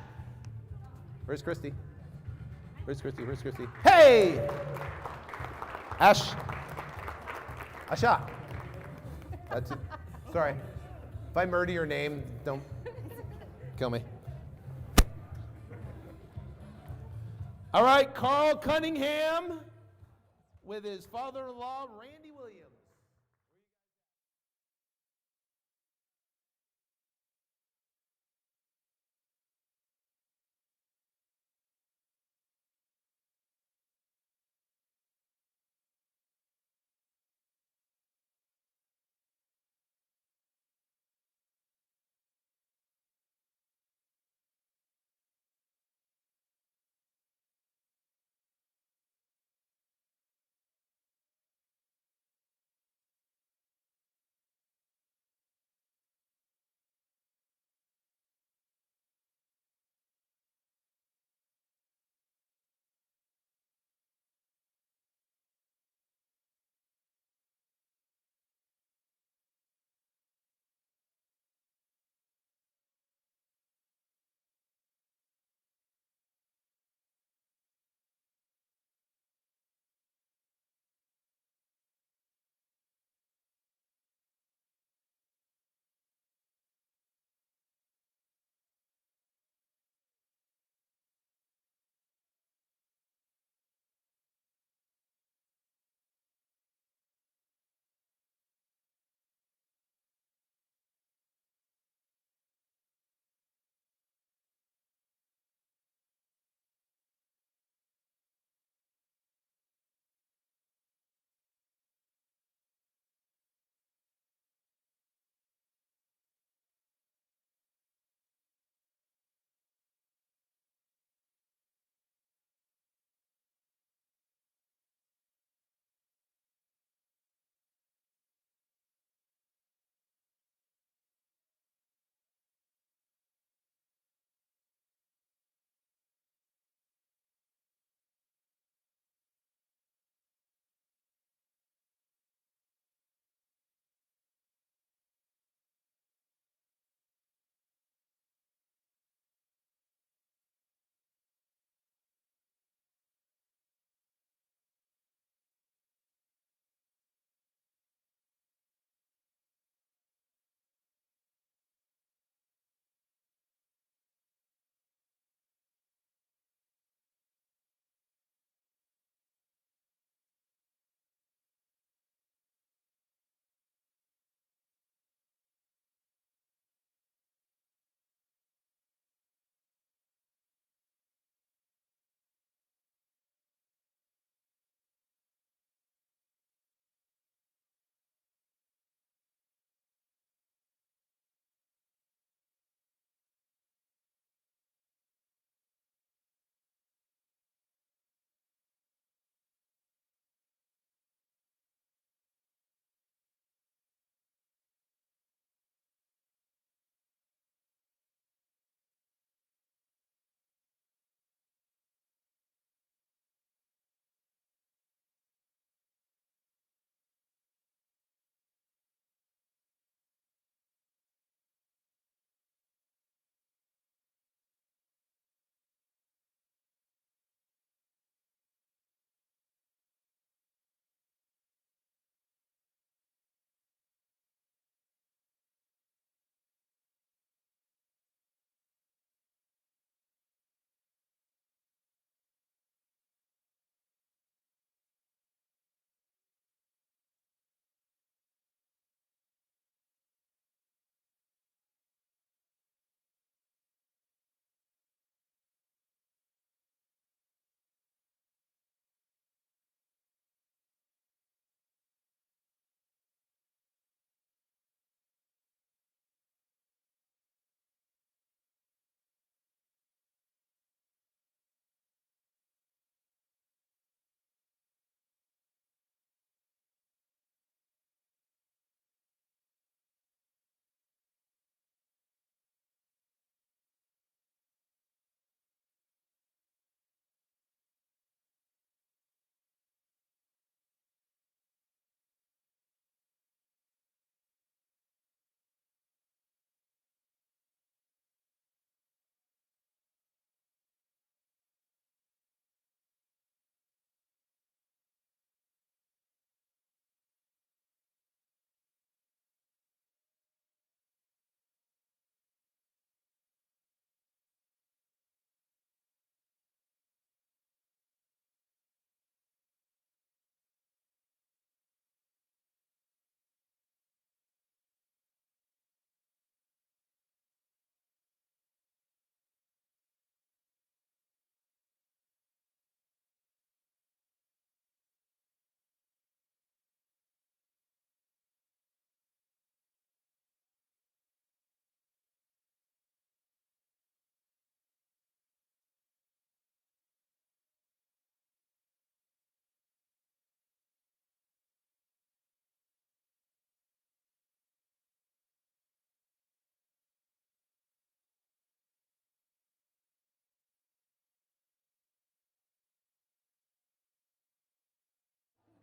Where's Christy? Hey! Ash. Asha. That's it. Sorry. If I murder your name, don't kill me. All right, Carl Cunningham with his father-in-law, Randy Williams.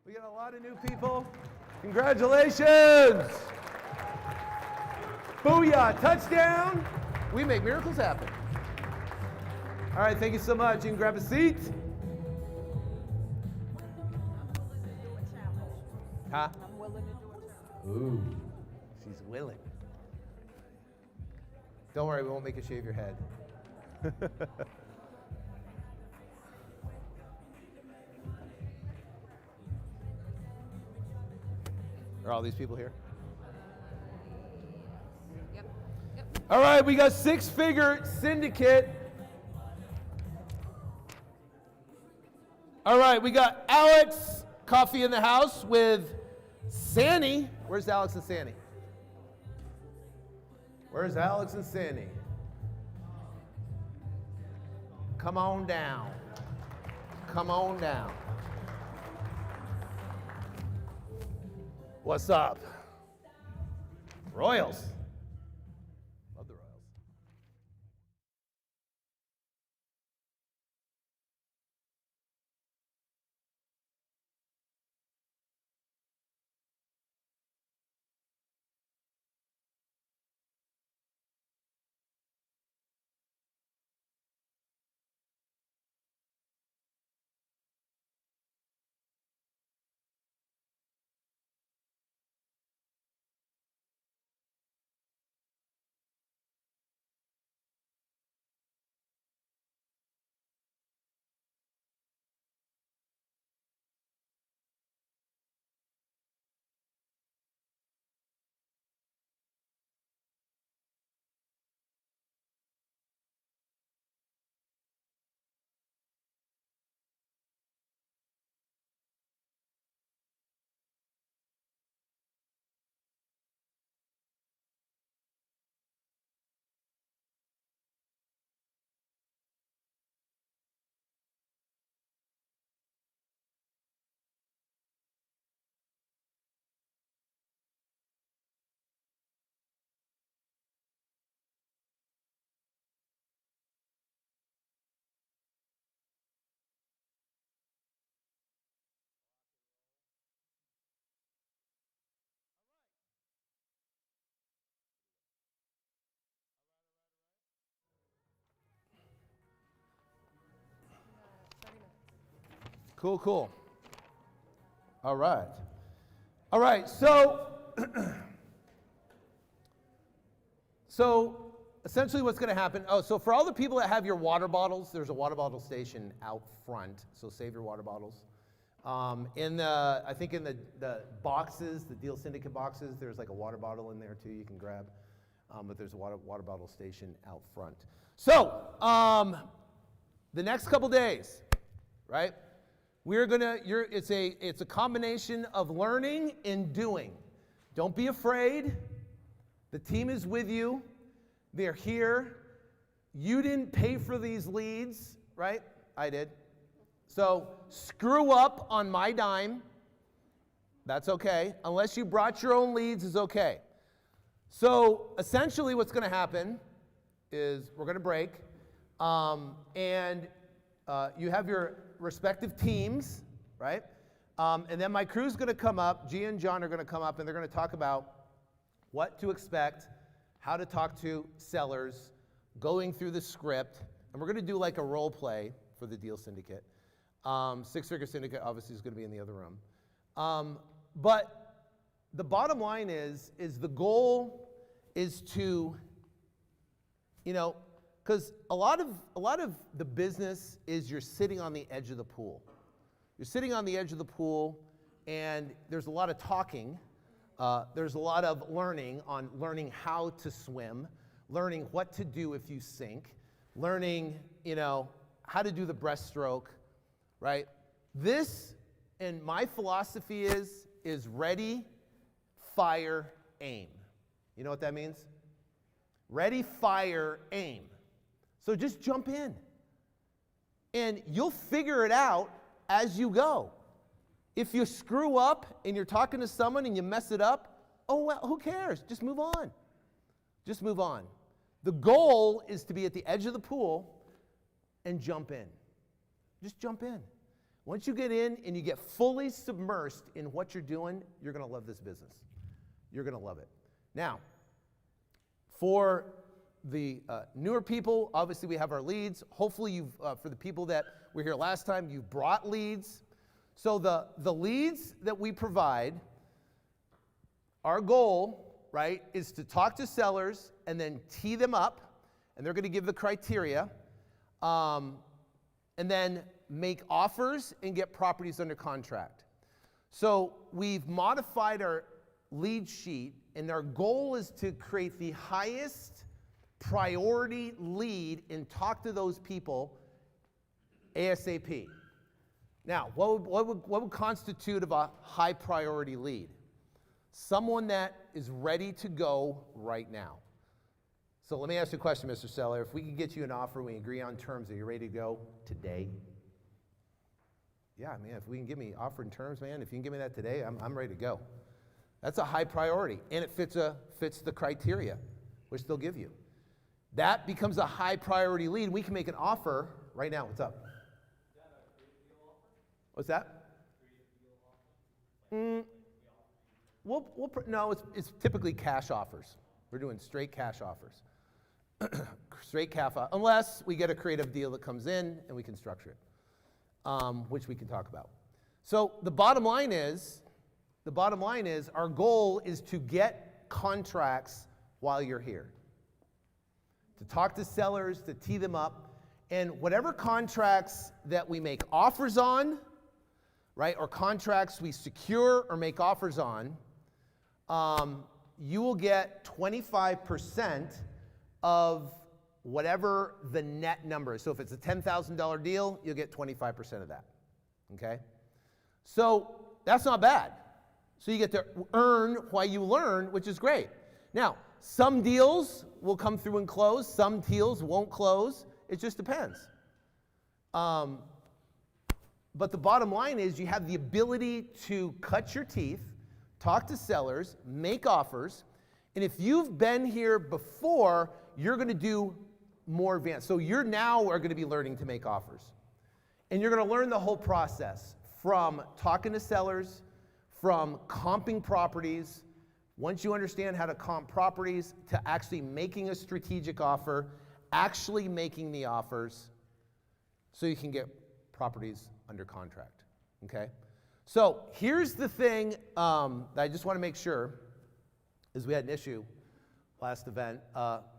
We got a lot of new people. Congratulations. Booyah, touchdown. We make miracles happen. All right, thank you so much. You can grab a seat. Huh? I'm willing to do it. Ooh, she's willing. Don't worry, we won't make you shave your head. Are all these people here? Yep. All right, we got six-figure syndicate. All right, we got Alex Coffee in the house with Sandy. Where's Alex and Sandy? Where's Alex and Sandy? Come on down. Come on down. What's up? Royals. Love the Royals. Cool, cool. All right. All right, so essentially what's going to happen, so for all the people that have your water bottles, there's a water bottle station out front, so save your water bottles. I think in the boxes, the Deal Syndicate boxes, there's like a water bottle in there too you can grab, but there's a water bottle station out front. So, the next couple days, right? We're gonna, it's a combination of learning and doing. Don't be afraid. The team is with you. They're here. You didn't pay for these leads, right? I did. So screw up on my dime. That's okay. Unless you brought your own leads is okay. So essentially what's gonna happen is we're gonna break. You have your respective teams, right? And then my crew's gonna come up, Gia and John are gonna come up and they're gonna talk about what to expect, how to talk to sellers, going through the script, and we're gonna do like a role play for the Deal Syndicate. Six-figure Syndicate obviously is gonna be in the other room. But the bottom line is the goal is to, because a lot of the business is you're sitting on the edge of the pool. You're sitting on the edge of the pool, and there's a lot of talking. There's a lot of learning on learning how to swim, learning what to do if you sink, learning, how to do the breaststroke, right? This, and my philosophy is ready, fire, aim. You know what that means? Ready, fire, aim. So just jump in. And you'll figure it out as you go. If you screw up and you're talking to someone and you mess it up, oh well, who cares? Just move on. Just move on. The goal is to be at the edge of the pool and jump in. Just jump in. Once you get in and you get fully submersed in what you're doing, you're going to love this business. You're going to love it. Now, for the newer people, obviously we have our leads. Hopefully you've, for the people that were here last time, you've brought leads. So the leads that we provide, our goal, right, is to talk to sellers and then tee them up, and they're going to give the criteria, and then make offers and get properties under contract. So we've modified our lead sheet, and our goal is to create the highest priority lead and talk to those people ASAP. Now, what would constitute of a high priority lead? Someone that is ready to go right now. So let me ask you a question, Mr. Seller. If we could get you an offer, we agree on terms, are you ready to go today? Yeah, man, if we can give me offer and terms, man, if you can give me that today, I'm ready to go. That's a high priority, and it fits the criteria, which they'll give you. That becomes a high priority lead. We can make an offer right now. What's up? What's that? No, it's typically cash offers. We're doing straight cash offers. Straight cash, unless we get a creative deal that comes in and we can structure it, which we can talk about. So the bottom line is our goal is to get contracts while you're here. To talk to sellers, to tee them up, and whatever contracts that we make offers on, right, or contracts we secure or make offers on, you will get 25% of whatever the net number is. So if it's a $10,000 deal, you'll get 25% of that, okay? So that's not bad. So you get to earn while you learn, which is great. Now, some deals will come through and close. Some deals won't close. It just depends. But the bottom line is you have the ability to cut your teeth, talk to sellers, make offers, and if you've been here before, you're going to do more advanced. So you're now are going to be learning to make offers. And you're going to learn the whole process from talking to sellers, from comping properties. Once you understand how to comp properties, to actually making a strategic offer, actually making the offers so you can get properties under contract, okay? So here's the thing that I just want to make sure is we had an issue last event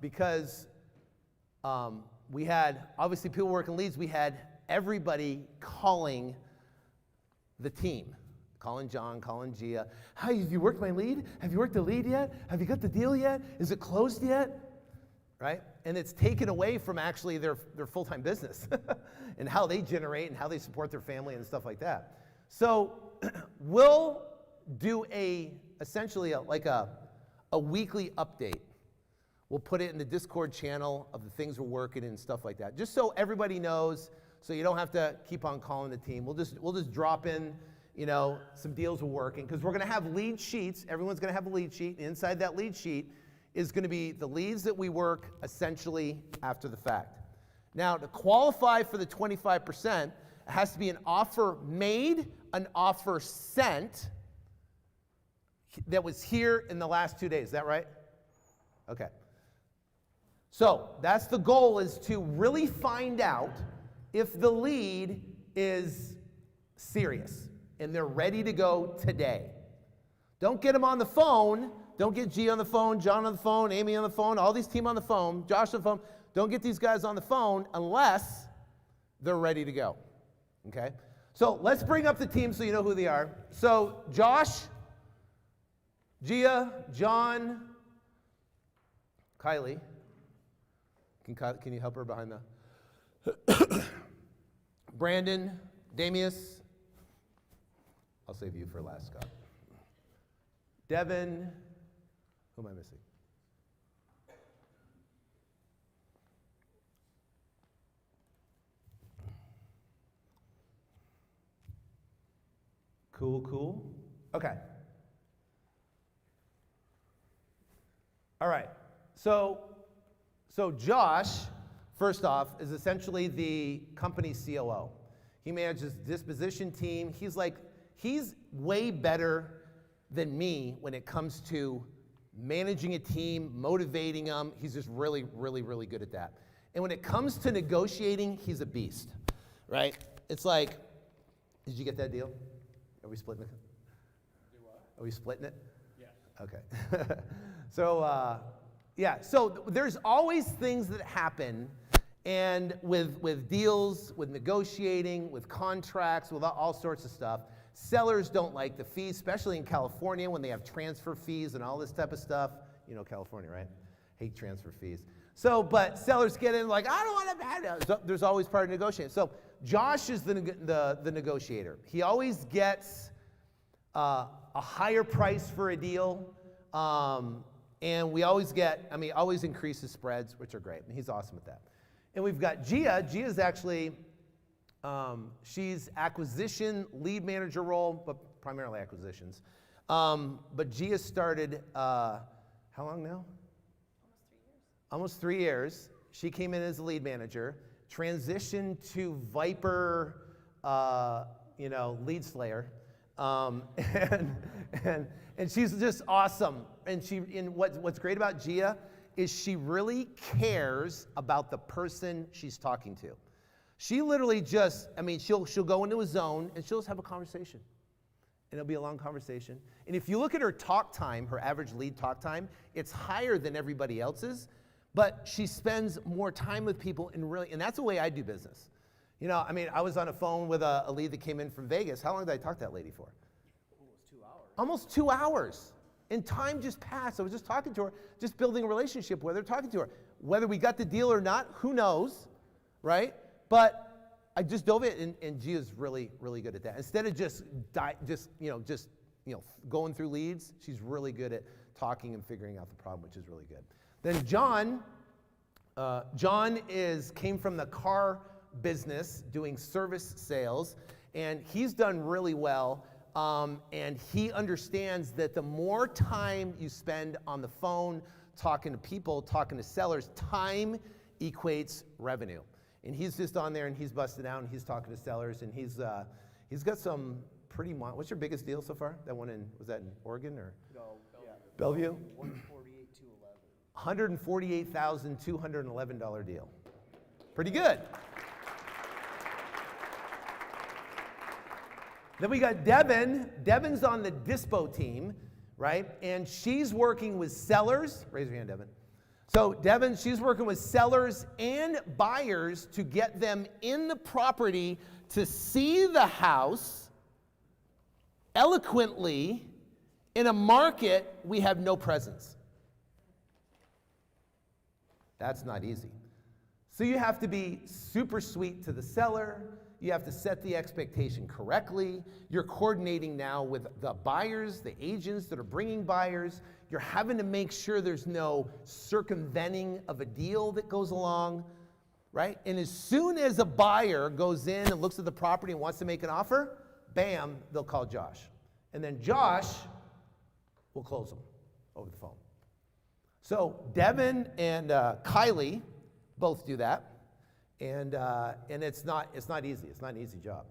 because we had, obviously people working leads, we had everybody calling the team. Calling John, calling Gia. Hi, have you worked my lead? Have you worked the lead yet? Have you got the deal yet? Is it closed yet? Right? And it's taken away from actually their full-time business and how they generate and how they support their family and stuff like that. So we'll do essentially a weekly update. We'll put it in the Discord channel of the things we're working and stuff like that, just so everybody knows, so you don't have to keep on calling the team. We'll just drop in, you know, some deals we're working, because we're going to have lead sheets. Everyone's going to have a lead sheet. Inside that lead sheet is going to be the leads that we work essentially after the fact. Now, to qualify for the 25%, it has to be an offer made, an offer sent that was here in the last 2 days. Is that right? Okay. So that's the goal, is to really find out if the lead is serious and they're ready to go today. Don't get them on the phone. Don't get G on the phone, John on the phone, Amy on the phone, all these team on the phone, Josh on the phone. Don't get these guys on the phone unless they're ready to go, okay? So let's bring up the team so you know who they are. So Josh, Gia, John, Kylie. Can you help her behind the... Brandon, Damius. I'll save you for last, Scott. Devin. Who am I missing? Cool. Okay. All right. So Josh, first off, is essentially the company's COO. He manages disposition team. He's way better than me when it comes to managing a team, motivating them. He's just really, really, really good at that. And when it comes to negotiating, he's a beast, right? It's like, did you get that deal? Are we splitting it? Do what? Are we splitting it? Yes. Okay. So, yeah, so there's always things that happen, and with deals, with negotiating, with contracts, with all sorts of stuff. Sellers don't like the fees, especially in California when they have transfer fees and all this type of stuff. You know California, right? Hate transfer fees. So, but sellers get in like, I don't want to have it. So there's always part of negotiating. So Josh is the negotiator. He always gets a higher price for a deal. And we always always increase the spreads, which are great. And he's awesome at that. And we've got Gia. Gia's actually, she's acquisition, lead manager role, but primarily acquisitions. But Gia started, how long now? Almost 3 years. She came in as a lead manager, transitioned to Viper, lead slayer. And she's just awesome. And what's great about Gia is she really cares about the person she's talking to. She literally just, she'll go into a zone and she'll just have a conversation. And it'll be a long conversation. And if you look at her talk time, her average lead talk time, it's higher than everybody else's, but she spends more time with people and that's the way I do business. I was on a phone with a lead that came in from Vegas. How long did I talk to that lady for? Almost 2 hours. Almost 2 hours. And time just passed. I was just talking to her, just building a relationship with her, talking to her. Whether we got the deal or not, who knows, right? But I just dove in, and Gia's really, really good at that. Instead of just going through leads, she's really good at talking and figuring out the problem, which is really good. Then John came from the car business doing service sales, and he's done really well. And he understands that the more time you spend on the phone, talking to people, talking to sellers, time equates revenue. And he's just on there and he's busted out and he's talking to sellers and he's got some pretty, what's your biggest deal so far? That one was that in Oregon or? No, Bellevue? $148,211. $148,211 deal. Pretty good. Then we got Devin. Devin's on the dispo team, right? And she's working with sellers. Raise your hand, Devin. So Devin, she's working with sellers and buyers to get them in the property to see the house eloquently in a market we have no presence. That's not easy. So you have to be super sweet to the seller. You have to set the expectation correctly. You're coordinating now with the buyers, the agents that are bringing buyers. You're having to make sure there's no circumventing of a deal that goes along, right? And as soon as a buyer goes in and looks at the property and wants to make an offer, bam, they'll call Josh. And then Josh will close them over the phone. So Devin and Kylie both do that. And it's not easy. It's not an easy job.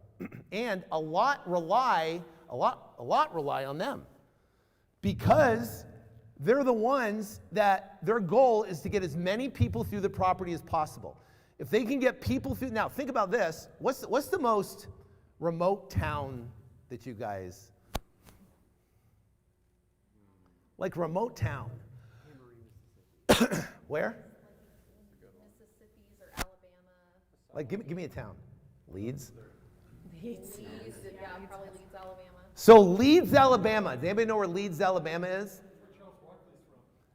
And a lot rely on them because they're the ones that their goal is to get as many people through the property as possible. If they can get people through, now think about this. What's the most remote town that you guys, like remote town? Where? Mississippi's or Alabama. Like, give me a town. Leeds? Leeds, yeah, probably Leeds, Alabama. So Leeds, Alabama. Does anybody know where Leeds, Alabama is?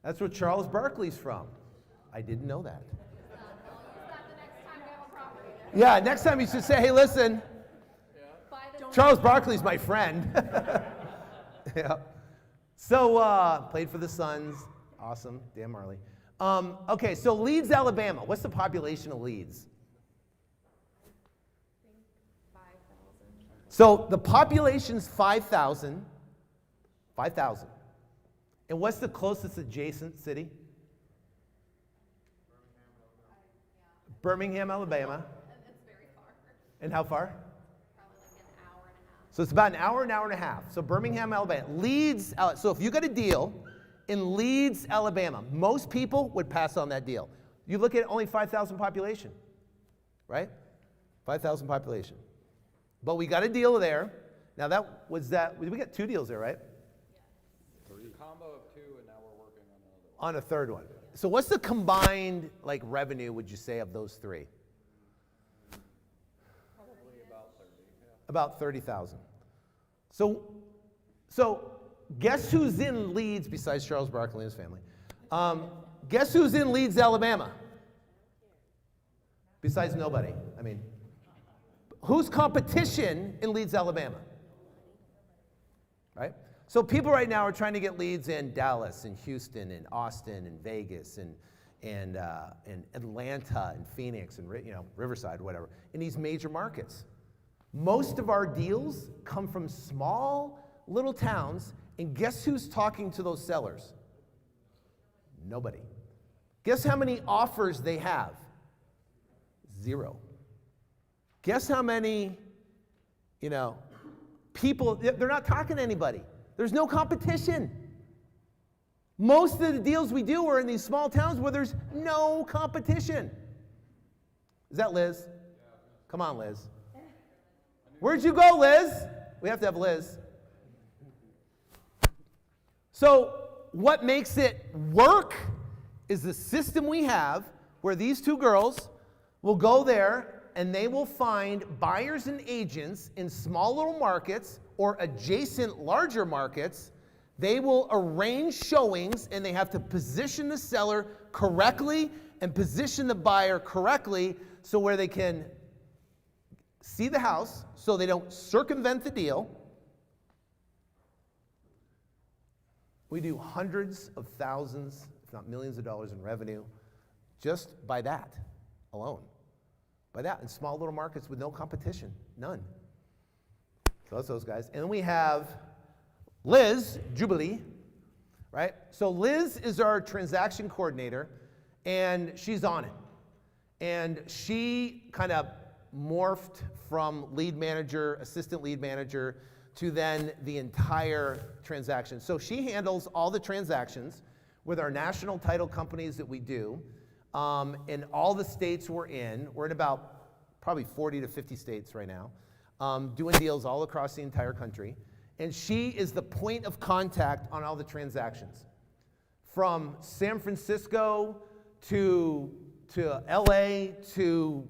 That's where Charles Barkley's from. I didn't know that. We'll use that the next time we have a property there. Yeah, next time you should say, hey, listen, Charles Barkley's my friend. Yeah. So, played for the Suns. Awesome. Dan Marley. Okay, so Leeds, Alabama. What's the population of Leeds? 5,000. So the population's 5,000. 5,000. And what's the closest adjacent city? Yeah. Birmingham, Alabama. And it's very far. And how far? So it's about an hour and a half. So Birmingham, Alabama. Leeds, so if you got a deal in Leeds, Alabama, most people would pass on that deal. You look at only 5,000 population, right? 5,000 population. But we got a deal there. Now we got 2 deals there, right? Combo of 2, and now we're working on another one. On a third one. So what's the combined like revenue, would you say, of those 3? Probably about 30. Yeah. About 30,000. So guess who's in Leeds besides Charles Barkley and his family? Guess who's in Leeds, Alabama? Besides nobody. I mean, who's competition in Leeds, Alabama? Right? So people right now are trying to get leads in Dallas and Houston and Austin and Vegas and Atlanta and Phoenix and Riverside, whatever, in these major markets. Most of our deals come from small little towns, and guess who's talking to those sellers? Nobody. Guess how many offers they have? 0. Guess how many, people, they're not talking to anybody. There's no competition. Most of the deals we do are in these small towns where there's no competition. Is that Liz? Come on, Liz. Where'd you go, Liz? We have to have Liz. So what makes it work is the system we have where these 2 girls will go there and they will find buyers and agents in small little markets or adjacent larger markets. They will arrange showings and they have to position the seller correctly and position the buyer correctly so where they can see the house so they don't circumvent the deal. We do hundreds of thousands, if not millions of dollars in revenue just by that alone. By that, in small little markets with no competition, none. So that's those guys. And then we have Liz Jubilee, right? So Liz is our transaction coordinator, and she's on it. And she kind of morphed from lead manager, assistant lead manager, to then the entire transaction. So she handles all the transactions with our national title companies that we do. In all the states we're in about probably 40 to 50 states right now, doing deals all across the entire country. And she is the point of contact on all the transactions. From San Francisco to LA to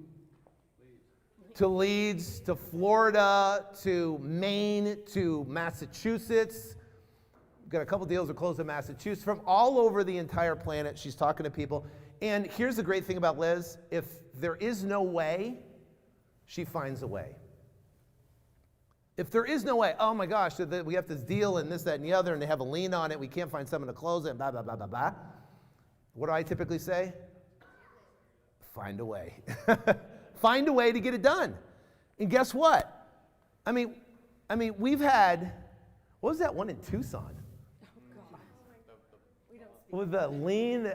Leeds to Florida to Maine to Massachusetts. We've got a couple deals that closed in Massachusetts. From all over the entire planet, she's talking to people. And here's the great thing about Liz. If there is no way, she finds a way. If there is no way, oh my gosh, we have this deal and this, that, and the other, and they have a lien on it, we can't find someone to close it, blah, blah, blah, blah, blah. What do I typically say? Find a way. Find a way to get it done. And guess what? I mean, we've had, what was that one in Tucson? With the lien,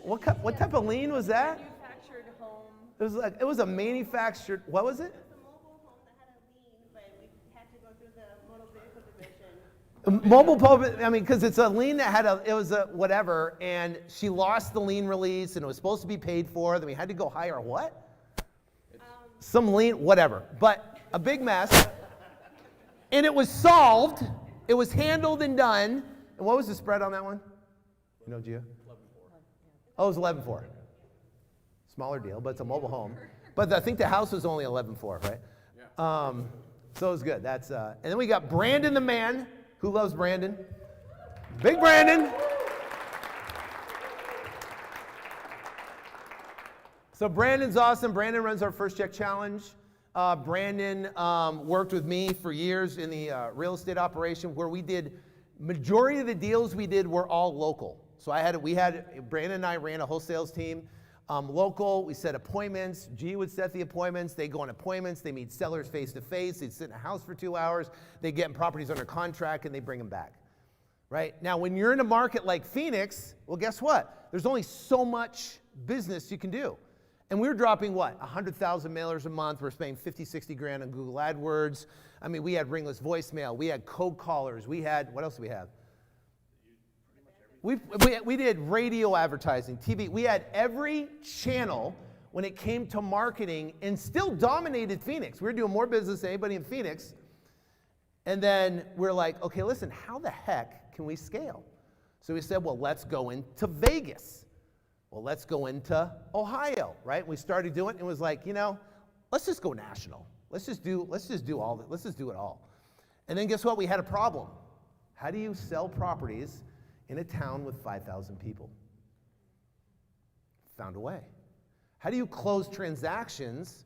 what type of lien was that? Manufactured home. It was a manufactured, what was it? It was a mobile home that had a lien, but we had to go through the motor vehicle division. Mobile, because it's a lien that it was a whatever, and she lost the lien release, and it was supposed to be paid for, then we had to go hire what? Some lien, whatever, but a big mess. And it was solved, it was handled and done, and what was the spread on that one? You know, Gia? 11-4. Oh, it was 11-4. Smaller deal, but it's a mobile home. But I think the house was only 11-4, right? Yeah. So it was good. That's and then we got Brandon the man. Who loves Brandon? Big Brandon. So Brandon's awesome. Brandon runs our First Check Challenge. Brandon worked with me for years in the real estate operation where we did, majority of the deals we did were all local. So Brandon and I ran a wholesale team, local. We set appointments. G would set the appointments. They go on appointments. They meet sellers face to face. They'd sit in a house for 2 hours. They get properties under contract and they bring them back. Right? Now, when you're in a market like Phoenix, well, guess what? There's only so much business you can do. And we were dropping what? 100,000 mailers a month. We're spending 50, 60 grand on Google AdWords. I mean, we had ringless voicemail. We had cold callers. We had, what else do we have? We did radio advertising, TV. We had every channel when it came to marketing and still dominated Phoenix. We were doing more business than anybody in Phoenix. And then we're like, okay, listen, how the heck can we scale? So we said, well, let's go into Vegas. Well, let's go into Ohio, right? We started doing it and it was like, you know, let's just go national. Let's just do it all. And then guess what? We had a problem. How do you sell properties in a town with 5,000 people? Found a way. How do you close transactions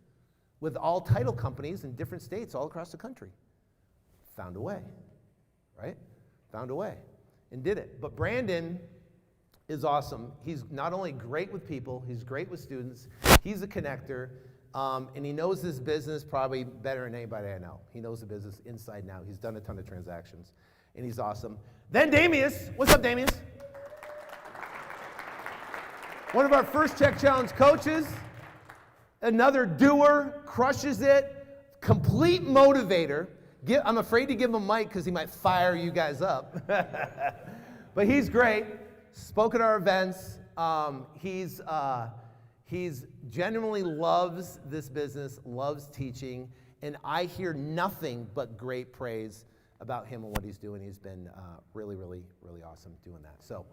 with all title companies in different states all across the country? Found a way, right? Found a way and did it. But Brandon is awesome. He's not only great with people, he's great with students. He's a connector, and he knows this business probably better than anybody I know. He knows the business inside and out. He's done a ton of transactions, and he's awesome. Then Damius. What's up, Damius? One of our first Check Challenge coaches, another doer, crushes it, complete motivator. I'm afraid to give him a mic because he might fire you guys up. But he's great. Spoke at our events. He's genuinely loves this business, loves teaching, and I hear nothing but great praise about him and what he's doing. He's been really, really, really awesome doing that. So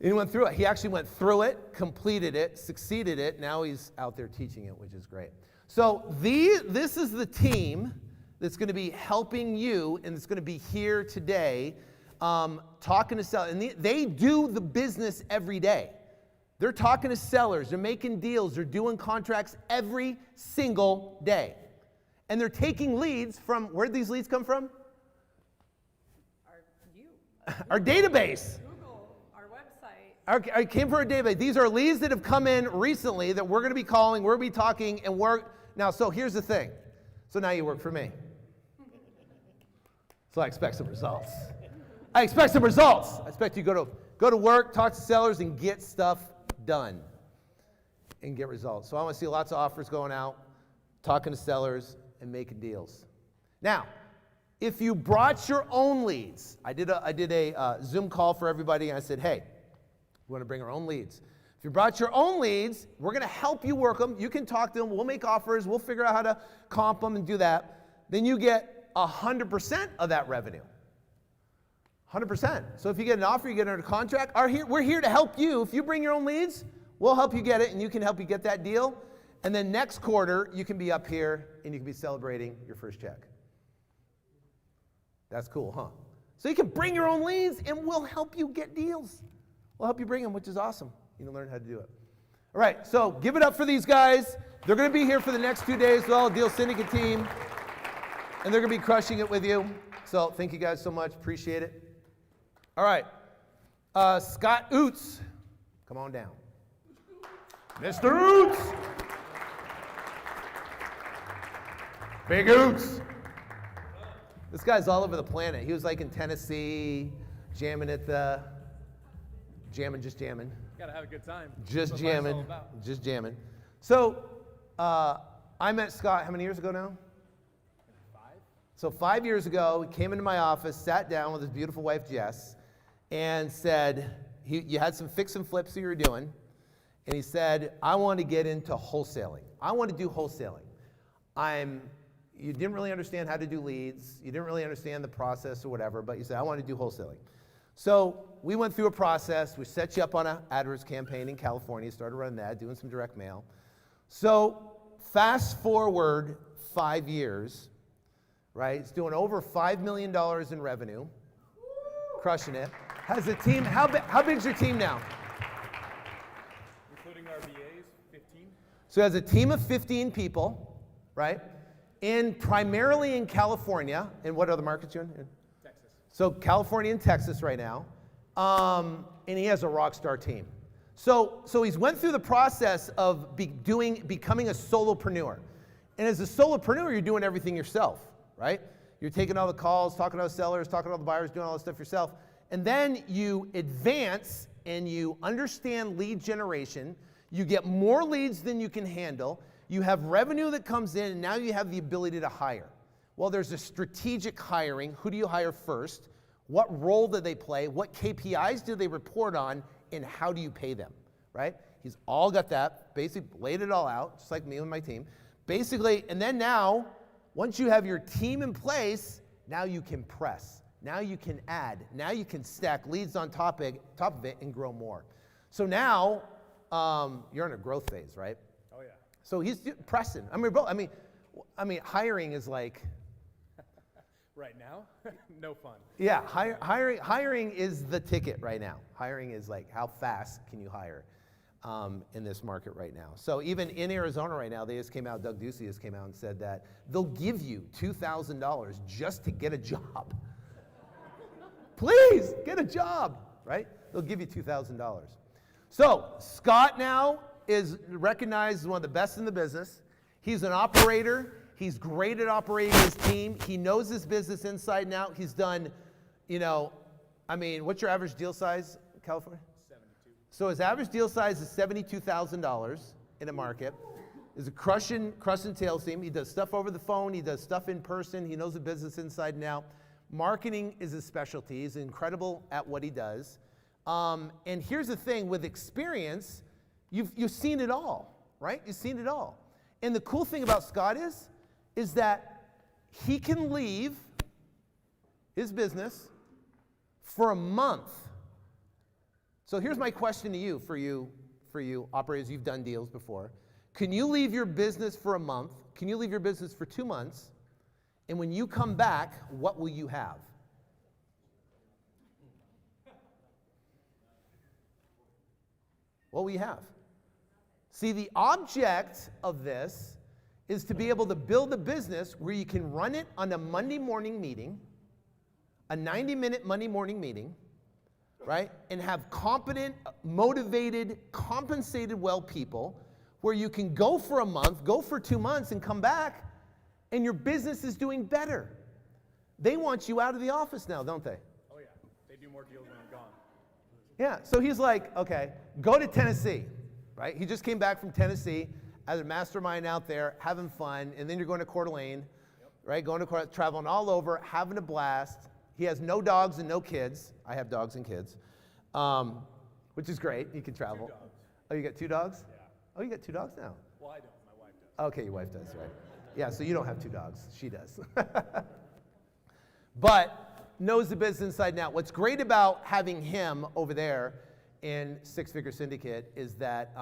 he went through it. He actually went through it, completed it, succeeded it. Now he's out there teaching it, which is great. So this is the team that's going to be helping you, and it's going to be here today talking to sellers. And they do the business every day. They're talking to sellers. They're making deals. They're doing contracts every single day. And they're taking leads from, where did these leads come from? Our database. Google, our website. Our came from our database. These are leads that have come in recently that we're going to be calling, we're going to be talking, and now, so here's the thing. So now you work for me. So I expect some results. I expect some results. I expect you to go to work, talk to sellers, and get stuff done and get results. So I want to see lots of offers going out, talking to sellers, and making deals. Now, if you brought your own leads, I did a Zoom call for everybody, and I said, hey, we want to bring our own leads. If you brought your own leads, we're going to help you work them. You can talk to them. We'll make offers. We'll figure out how to comp them and do that. Then you get 100% of that revenue. 100%. So if you get an offer, you get under contract, we're here to help you. If you bring your own leads, we'll help you get it, and you can help you get that deal. And then next quarter, you can be up here, and you can be celebrating your first check. That's cool, huh? So you can bring your own leads, and we'll help you get deals. We'll help you bring them, which is awesome. You can learn how to do it. All right, so give it up for these guys. They're going to be here for the next 2 days with all the Deal Syndicate team, and they're going to be crushing it with you. So thank you guys so much. Appreciate it. All right, Scott Oots, come on down. Mr. Oots. Big Oots. This guy's all over the planet. He was like in Tennessee, jamming. Gotta have a good time. Just jamming. So I met Scott how many years ago now? 5. So 5 years ago, he came into my office, sat down with his beautiful wife, Jess, and said, you had some fix and flips that you were doing, and he said, I want to get into wholesaling. I want to do wholesaling. You didn't really understand how to do leads. You didn't really understand the process or whatever, but you said, I want to do wholesaling. So we went through a process. We set you up on an AdWords campaign in California, started running that, doing some direct mail. So fast forward 5 years, right? It's doing over $5 million in revenue, crushing it. Has a team, how big's your team now? Including our VAs, 15. So it has a team of 15 people, right? Primarily in California. And what other markets you in? Texas. So California and Texas right now. And he has a rock star team. So he's went through the process of becoming a solopreneur. And as a solopreneur, you're doing everything yourself, right? You're taking all the calls, talking to all the sellers, talking to all the buyers, doing all the stuff yourself. And then you advance and you understand lead generation. You get more leads than you can handle. You have revenue that comes in, and now you have the ability to hire. Well, there's a strategic hiring. Who do you hire first? What role do they play? What KPIs do they report on? And how do you pay them, right? He's all got that, basically laid it all out, just like me and my team. Basically, and then now, once you have your team in place, now you can press. Now you can add. Now you can stack leads on top of it and grow more. So now, you're in a growth phase, right? Oh, yeah. So he's pressing. I mean, hiring is like... Right now? No fun. Yeah, hiring is the ticket right now. Hiring is like, how fast can you hire in this market right now? So even in Arizona right now, they just came out, Doug Ducey just came out and said that they'll give you $2,000 just to get a job. Please, get a job, right? They'll give you $2,000. So Scott now is recognized as one of the best in the business. He's an operator. He's great at operating his team. He knows his business inside and out. He's done, what's your average deal size in California? 72. So his average deal size is $72,000 in a market. He's a crushing sales team. He does stuff over the phone. He does stuff in person. He knows the business inside and out. Marketing is his specialty. He's incredible at what he does. And here's the thing, with experience, you've seen it all, right? You've seen it all. And the cool thing about Scott is that he can leave his business for a month. So here's my question to you, for you operators, you've done deals before. Can you leave your business for a month? Can you leave your business for 2 months? And when you come back, what will you have? What will you have? See, the object of this is to be able to build a business where you can run it on a Monday morning meeting, a 90-minute Monday morning meeting, right? And have competent, motivated, compensated well people where you can go for a month, go for 2 months and come back and your business is doing better. They want you out of the office now, don't they? Oh yeah, they do more deals when I'm gone. Yeah, so he's like, okay, go to Tennessee, right? He just came back from Tennessee as a mastermind out there, having fun, and then you're going to Coeur d'Alene, right? Going to traveling all over, having a blast. He has no dogs and no kids. I have dogs and kids, which is great. You can travel. 2 dogs. Oh, you got 2 dogs? Yeah. Oh, you got 2 dogs now? Well, I don't. My wife does. Okay, your wife does, right? Yeah, so you don't have 2 dogs. She does. But knows the business inside and out. What's great about having him over there in Six Figure Syndicate is that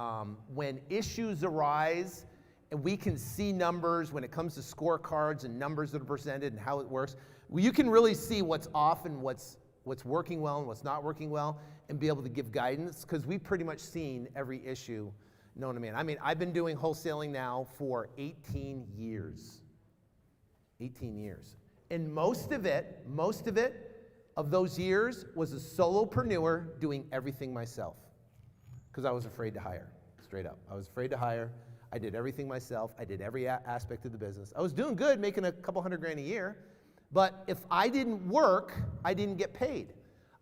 when issues arise and we can see numbers when it comes to scorecards and numbers that are presented and how it works, you can really see what's off and what's working well and what's not working well and be able to give guidance, because we've pretty much seen every issue known to man. I mean, I've been doing wholesaling now for 18 years. 18 years. And most of it, of those years, was a solopreneur doing everything myself. Because I was afraid to hire, straight up. I was afraid to hire. I did everything myself. I did every aspect of the business. I was doing good, making a couple $100,000 a year. But if I didn't work, I didn't get paid.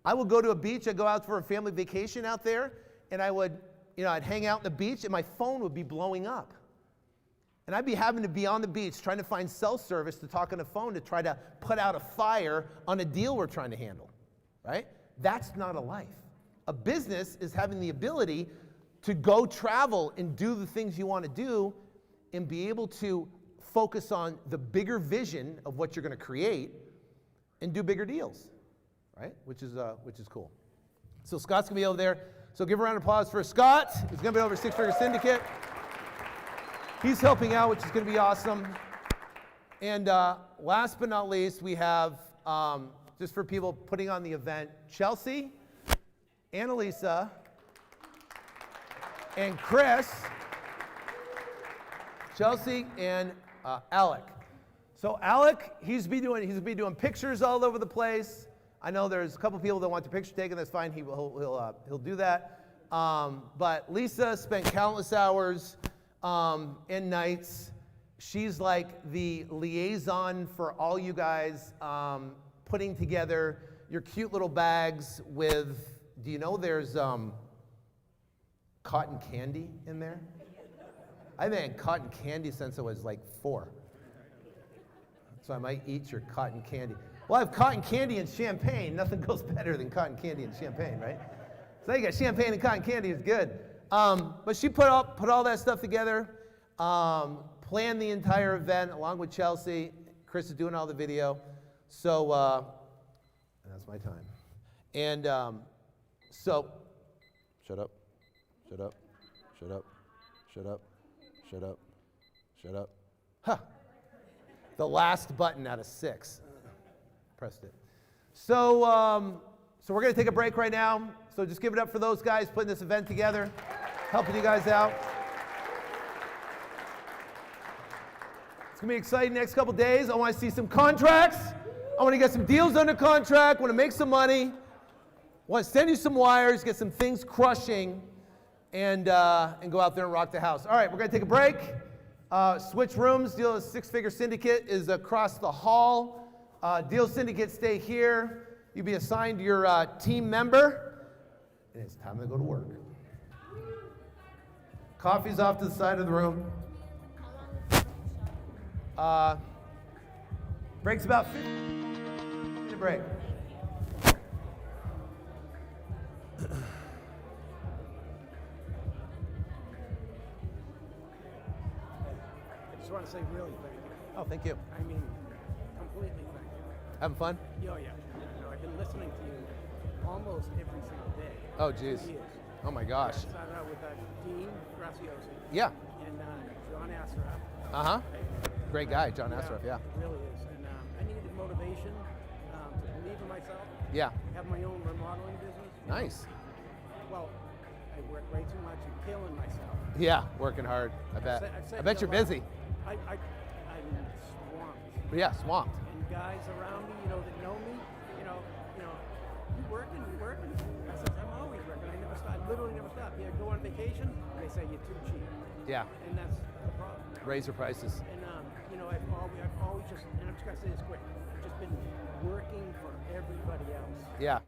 I would go to a beach. I'd go out for a family vacation out there, and I would, I'd hang out on the beach, and my phone would be blowing up. And I'd be having to be on the beach trying to find cell service to talk on the phone to try to put out a fire on a deal we're trying to handle, right? That's not a life. A business is having the ability to go travel and do the things you want to do and be able to focus on the bigger vision of what you're going to create and do bigger deals, right? Which is cool. So Scott's going to be over there. So give a round of applause for Scott. He's going to be over at Six Figure Syndicate. He's helping out, which is going to be awesome. And last but not least, we have, just for people putting on the event, Chelsea, Annalisa, and Chris. Chelsea and Alec. So Alec, he's be doing pictures all over the place. I know there's a couple people that want the picture taken. That's fine. He'll do that. But Lisa spent countless hours and nights. She's like the liaison for all you guys, putting together your cute little bags with, do you know there's cotton candy in there. I haven't had cotton candy since I was like 4. So I might eat your cotton candy. Well, I have cotton candy and champagne. Nothing goes better than cotton candy and champagne, right? So you got champagne and cotton candy is good. But she put all that stuff together, planned the entire event along with Chelsea. Chris is doing all the video. So that's my time. And so, shut up, shut up, shut up, shut up, shut up, shut up. Huh. The last button out of 6. Pressed it. So, so we're going to take a break right now. So just give it up for those guys putting this event together, helping you guys out. It's going to be exciting next couple days. I want to see some contracts. I want to get some deals under contract. I want to make some money. I want to send you some wires, get some things crushing, and go out there and rock the house. All right, we're going to take a break. Switch rooms. Deal Six-Figure Syndicate is across the hall. Deal Syndicate, stay here. You'll be assigned your team member. And it's time to go to work. Coffee's off to the side of the room. Break's about 15-minute break. I just want to say really thank you. Oh, thank you. I mean, completely thank you. Having fun? Oh, yeah. You know, I've been listening to you almost every single day. Oh, geez. For years. Oh, my gosh. I started out with Dean Graciosi. Yeah. And John Asaraf. Uh-huh. Great guy, John Asaraf, yeah. It really is. And I needed motivation to believe in myself. Yeah. I have my own remodeling business. Nice. Well, I work way too much and killing myself. Yeah, working hard, I bet. I've I bet you're busy. I'm swamped. Yeah, swamped. And guys around me, you know, that know me, you know, you working. I said, I'm always working. I never stop. I literally never stop. You go on vacation, and they say you're too cheap. Yeah. And that's the problem. Raise your prices. And you know, I've always just, and I'm just gonna say this quick. I've just been working for everybody else. Yeah.